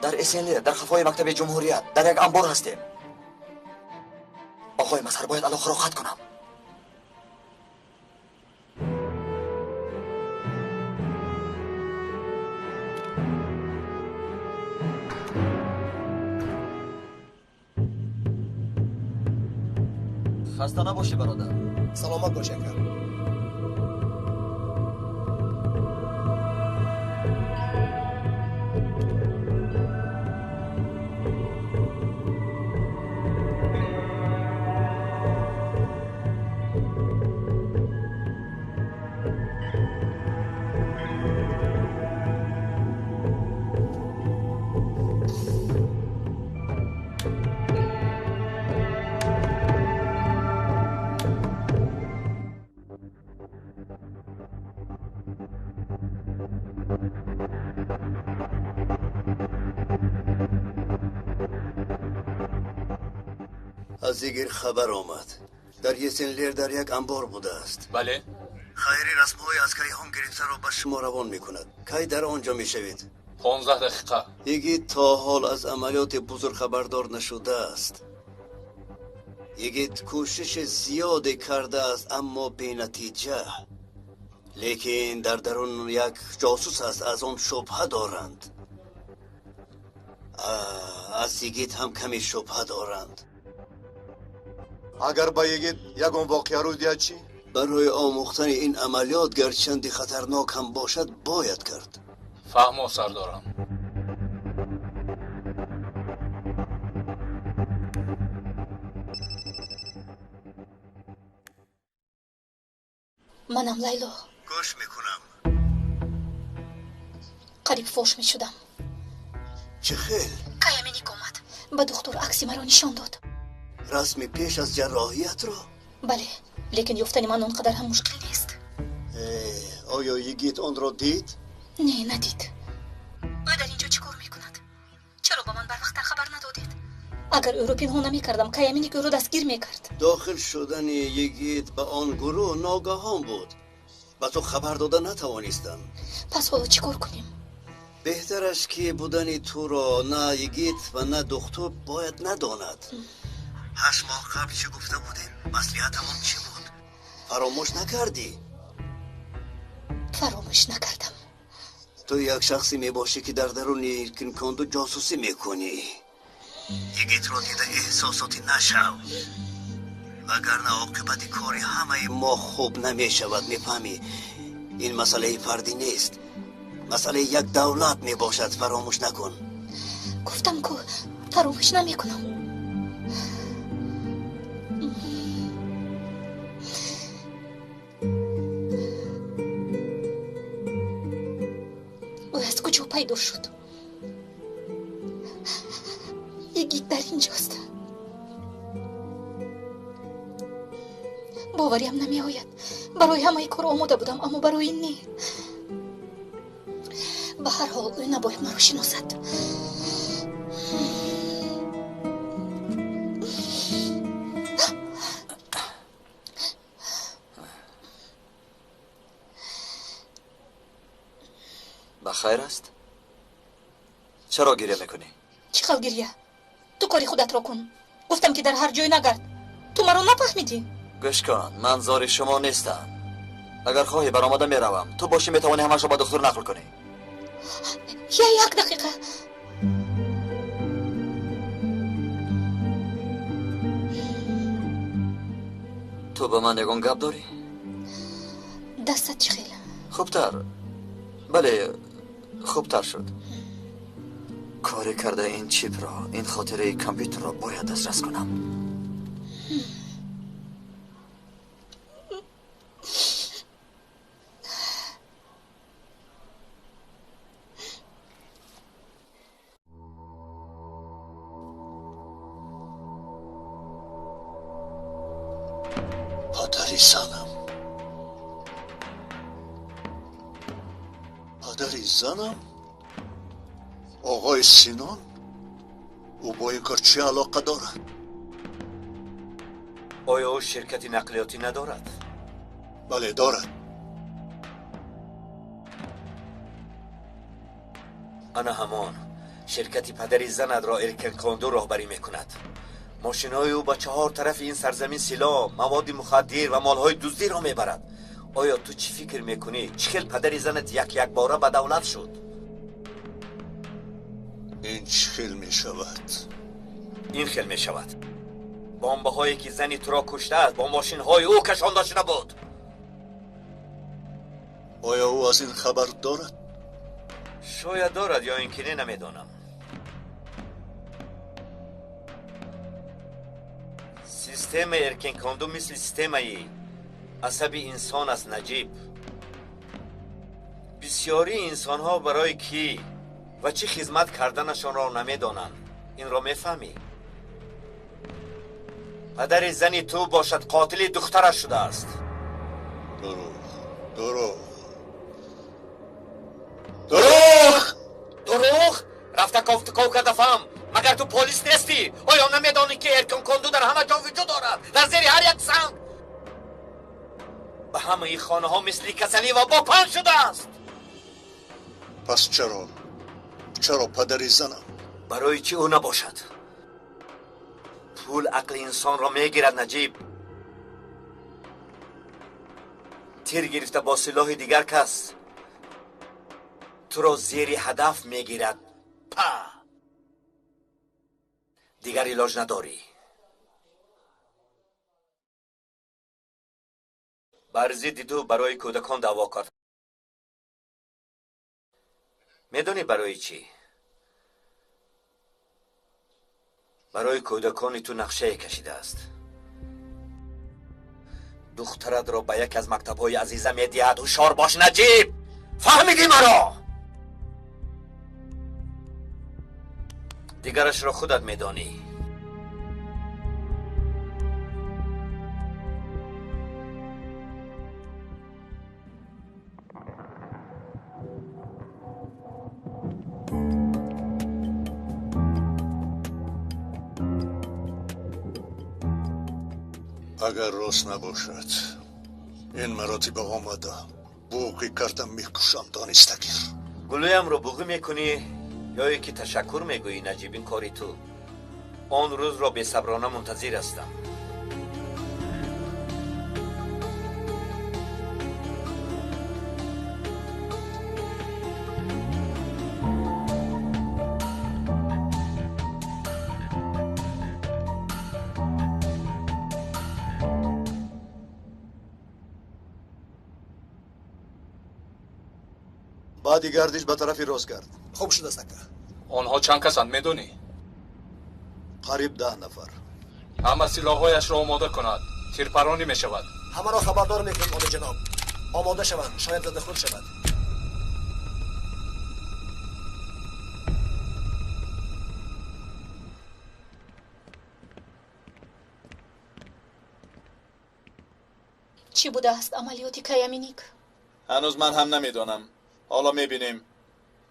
در اسنلی، در خفای مکتب جمهوریت، در یک انبار هستیم. آقای مظهر، باید علاقه را قطع کنم. خسته نباشی برادر. سلامت باش شکر. از دیگر خبر آمد. در یسنلیر در یک انبار بوده است. بله. خیری رسمهای از کیهان گرفته را به شما روان می کند. کی در آنجا می شوید؟ 15 دقیقه. یگید تا حال از عملیات بزرگ خبردار نشده است. یگید کوشش زیادی کرده است اما بی نتیجه. لیکن در درون یک جاسوس است، از آن شبهه دارند. از یگید هم کمی شبهه دارند. اگر با یگید یگون واقعه رو دید چی؟ برای آموختن این عملیات گرچندی خطرناک هم باشد باید کرد. فهم و سردارم. منم لیلا. گوش میکنم. قریب فوش میشدم. چه خیل؟ کایمینیک اومد. به دکتر عکسی مرا نشان داد. رسمی پیش از جراحیت رو؟ بله، لیکن یافتن من اونقدر هم مشکل نیست. آیا یگید آن را دید؟ نه ندید. او در اینجا چیکار میکند؟ چرا با من بر وقت خبر ندادید؟ اگر او رو پنهان نمیکردم کایمینیک او رو دستگیر میکرد. داخل شدن یگید به آن گروه ناگهان بود. به تو خبر دادن نتوانستم. پس حالا چیکار کنیم؟ بهترش که بودن تو را نه یگید و نه دکتر باید نداند. 8 ماه قبل چه گفته بودیم؟ مصلحتمون چی بود؟ فراموش نکردی؟ فراموش نکردم. تو یک شخصی میباشی که در درون کینکاندو جاسوسی میکنی. یگید را دیده احساساتی نشو، وگرنه عاقبت کاری همه ما خوب نمیشود. میفهمی؟ این مسئله فردی نیست، مسئله یک دولت میباشد. فراموش نکن. گفتم که فراموش نمیکنم. او از کجا پیدا شد؟ اینجاست. باوریم نمی آید. برای همه کار آماده بودم اما برای این نه. به هر حال او نباید مرا شناسد. بخیر است؟ چرا گریه میکنی؟ چقدر گریه؟ تو کاری خودت را کن. گفتم که در هر جای نگرد. تو مرا نفهمیدی؟ گوش کن، من زار شما نیستم. اگر خواهی برآمده میروم. تو باشی میتوانی همش را به دکتر نقل کنی. یک دقیقه. تو به من یگان گپ داری؟ دستت چی خیلی؟ خوبتر. بله خوبتر شد. کاری کرده این چیپ را، این خاطره کامپیوتر را باید از رس کنم. پادری زنم، پادری زنم، آقای سینان، او با این کار چی علاقه دارد؟ آیا او شرکتی نقلیاتی ندارد؟ بله دارد. انا همان شرکتی پدری زند را ارکن کاندو راهبری میکند. ماشین‌های او با 4 طرف این سرزمین سلاح، مواد مخدر و مالهای دزدی را میبرد. آیا تو چی فکر میکنی؟ چخیل پدری زنت یک باره به دولت شد؟ این چخیل میشود؟ این خیل میشود. بمب هایی که زنی تو را کشته است با ماشین های او کشانده شده بود. آیا او از این خبر دارد؟ شاید دارد یا اینکه نه، نمیدانم. سیستم ارکن کاندو مثل سیستم عصبی انسان است نجیب. بسیاری انسان ها برای کی و چه خدمت کردنشان را نمیدانند. این را میفهمی؟ پدر زنی تو باشد قاتل دخترش شده است. دروغ. رفته کافتکاو کرده فهم. مگر تو پلیس نیستی؟ آیا نمیدانی که ارکن کاندو در همه جا وجود دارد، در زیر هر یک سنگ؟ به همه این خانه ها مثل کسلی و با پن شده است. پس چرا پدری زنم؟ برای چی او نباشد؟ پول عقل انسان را میگیرد نجیب. تیر گرفته با سلاح دیگر کس تو را زیر هدف میگیرد. دیگر علاج نداری. برزی دیدو برای کودکان دعوا کرد. میدونی برای چی؟ برای کودکانی تو نقشه کشیده است. دخترت را به یک از مکتب‌های عزیزه میدهد. هوشیار باش نجیب. فهمیدی مرا؟ دیگرش را خودت میدانی. اگر راست نباشد این مراتب آمده بوقی کردم میکشم دانستگیر. گلویم رو بوقی میکنی یا یکی تشکر میگویی نجیب؟ این کاری تو. آن روز را به صبرانه منتظر هستم. بعدی گردش به طرف راست گرد. خوب شده سکه. آنها چند کسند میدونی؟ قریب 10 نفر. همه سلاحهایش را آماده کند. تیرپرانی می شود. همه را خبردار میکنیم عالی جناب. آماده شوند، شاید زده خود شود. چی بوده است عملیات کیامینیک؟ هنوز من هم نمیدونم. حالا میبینیم.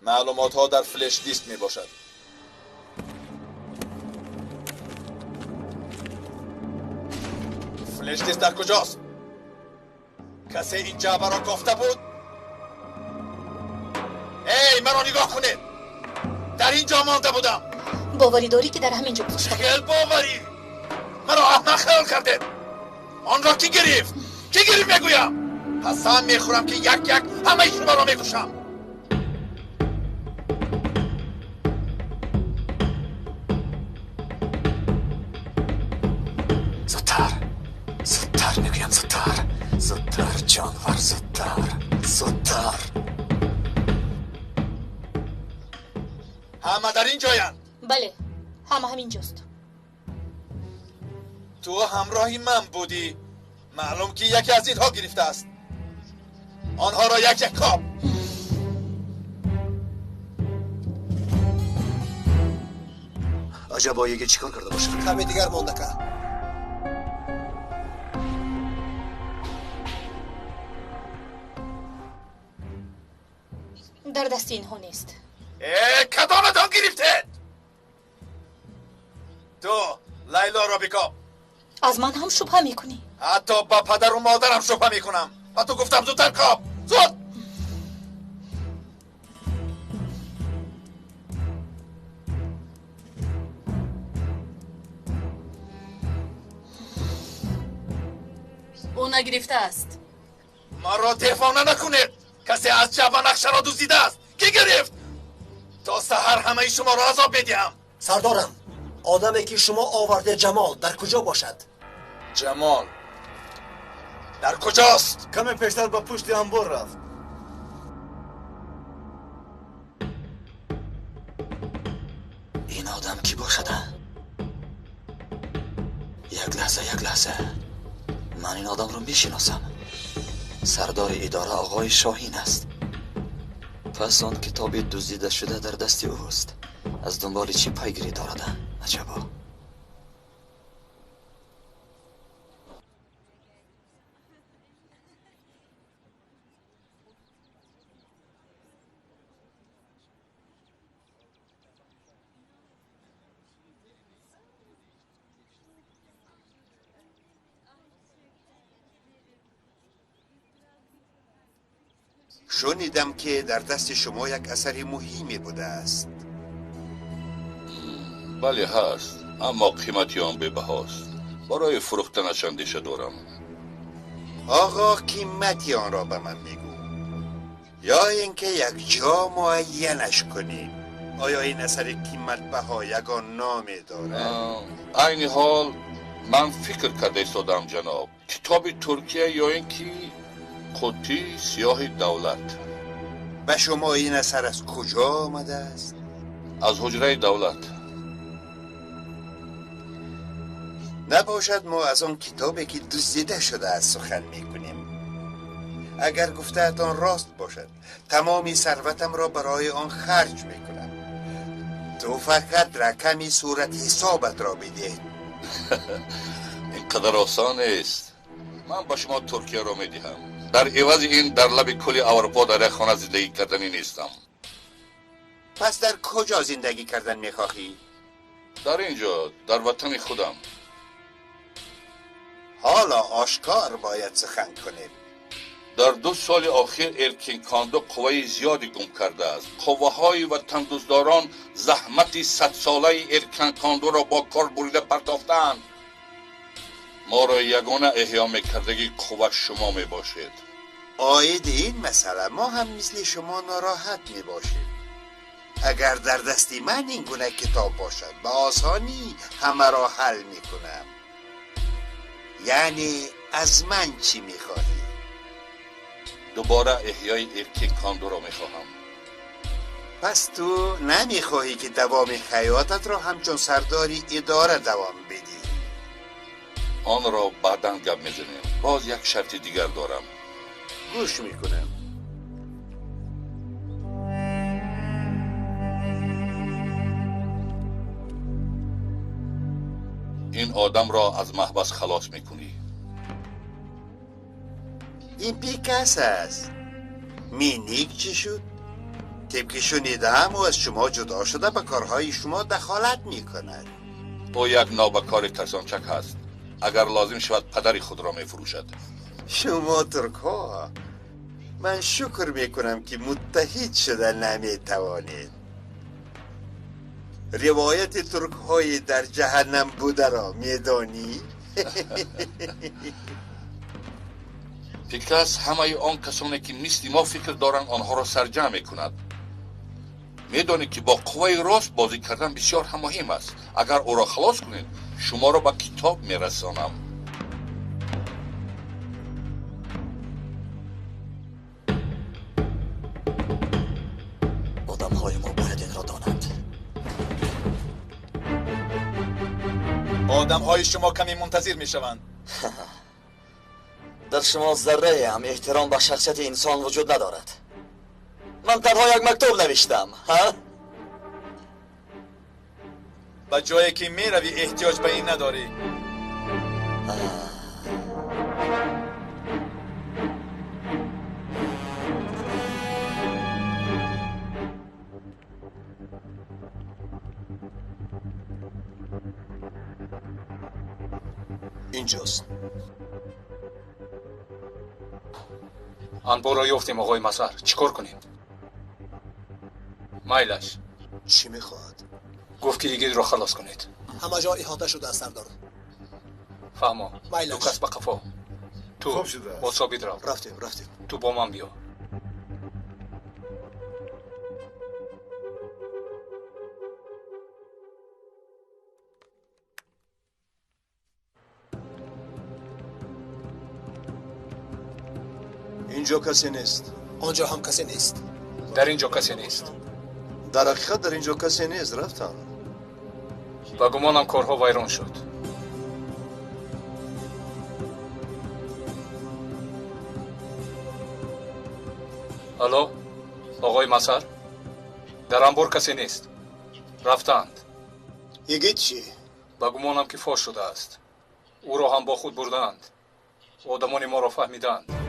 معلومات ها در فلش دیسک میباشد. فلش دیسک در کجاست؟ کسی این جعبه را گفته بود؟ ای مرا نگاه کنید. در اینجا مانده بودم. باوری داری که در همینجا گذاشته؟ خیلی باوری. مرا احمق خیال کردید. آن را کی گرفت؟ کی گرفت میگویم؟ قسم میخورم که یک یک همه شما را میکشم. زودتر میگویم زودتر جانور زودتر. همه در این جایند؟ بله همه همینجاست. تو همراهی من بودی. معلوم که یکی از اینها گرفته است. آنها را یک یک کاپ. عجبا یکی چیکار کرده باشه؟ کمی دیگر مونده که در دست اینها نیست. کدامتان گرفته؟ تو لیلا را بکاپ. از من هم شبه میکنی؟ حتی با پدر و مادرم شبه میکنم. و تو گفتم زودتر کاپ. زود. او نگرفته است. ما را دفاع نکنید. کسی از جعبه نقشه را دزدیده است. کی گرفت؟ تا سحر همه شما را عذاب بدیم. سردارم آدمی که شما آورده جمال در کجا باشد؟ جمال در کجاست؟ کمی پیشتر با پشت انبار رفت. این آدم کی باشده؟ یک لحظه من این آدم رو میشناسم. سردار اداره آقای شاهین است. پس آن کتاب دزدیده شده در دست اوست. از دنبال چی پیگیری دارد؟ عجبا. شنیدم که در دست شما یک اثر مهمی بوده است. بله هست، اما قیمتی آن بهاست. برای فروختنش اندیشه دارم. آقا قیمتی آن را به من میگو، یا اینکه یک جا معینش کنیم. آیا این اثر قیمت بها یگان نامی دارد؟ عین حال من فکر کرده ایستادم جناب. کتاب ترکیه یا اینکه قوطی سیاه دولت. به شما این اثر از کجا آمده است؟ از حجره دولت. نباشد ما از آن کتابی که دزدیده شده است سخن میکنیم؟ اگر گفتهتان راست باشد تمامی ثروتم را برای آن خرج میکنم. تو فقط رقمی صورت حسابت را بده. اینقدر آسان است. من با شما ترکیه را میدهم. در عوض این در لب کل اروپا در یک خانه زندگی کردنی نیستم. پس در کجا زندگی کردن میخواهی؟ در اینجا، در وطن خودم. حالا آشکار باید سخن کنیم. در 2 سال آخر ارکین کاندو قوه زیادی گم کرده است. قوه های وطن دزداران زحمت 100 ساله ارکین کاندو را با کار بریده پرتافتند. ما را یگانه احیا میکردگی قوه شما میباشید. آید این مسئله ما هم مثل شما ناراحت میباشیم. اگر در دستی من این گونه کتاب باشد به آسانی همه را حل میکنم. یعنی از من چی میخواهی؟ دوباره احیای ارکین کاندو را میخواهم. پس تو نمیخواهی که دوام حیاتت را همچون سرداری اداره دوام بدی؟ آن را بعداً گپ میزنیم. باز یک شرط دیگر دارم. گوش میکنم. این آدم را از محبس خلاص میکنی. این پیکس است. مینیک چی شد؟ طبق شنیدم و از شما جدا شده به کارهای شما دخالت میکند. او یک نابکار ترسانچک هست. اگر لازم شود پدری خود را میفروشد. شما ترک ها، من شکر میکنم که متحد شده نمیتوانید. روایت ترک های در جهنم بوده را میدانی؟ پیکس همه آن کسانی که مثل ما فکر دارند آنها را سرجمع میکند. میدانی که با قوه راست بازی کردن بسیار هم مهم است. اگر او را خلاص کنید شما را به کتاب میرسانم. آدم های ما باید این را دانند. آدم های شما کمی منتظر می شوند. در شما ذره هم احترام به شخصیت انسان وجود ندارد. من تنها یک مکتوب نوشتم. به جایی که می روی احتیاج به این نداری. اینجاست. انبار را یافتیم آقای مسر. چیکار کنیم؟ مایلش چی میخواد؟ گفت که دیگه را خلاص کنید. همه جا احاطه شده است سردار. فهمم. مایلش دو کس به قفا. تو با ثابت رو. رفتیم. تو با من بیا. اینجا کسی نیست. آنجا هم کسی نیست. در اینجا کسی نیست. در حقیقت در اینجا کسی نیست. رفتن. با گمانم کارها ویران شد. الو آقای مسر، در انبار کسی نیست. رفتند. یگید چی؟ با گمانم که فاش شده است. او را هم با خود بردند. آدمان ما را فهمیدند.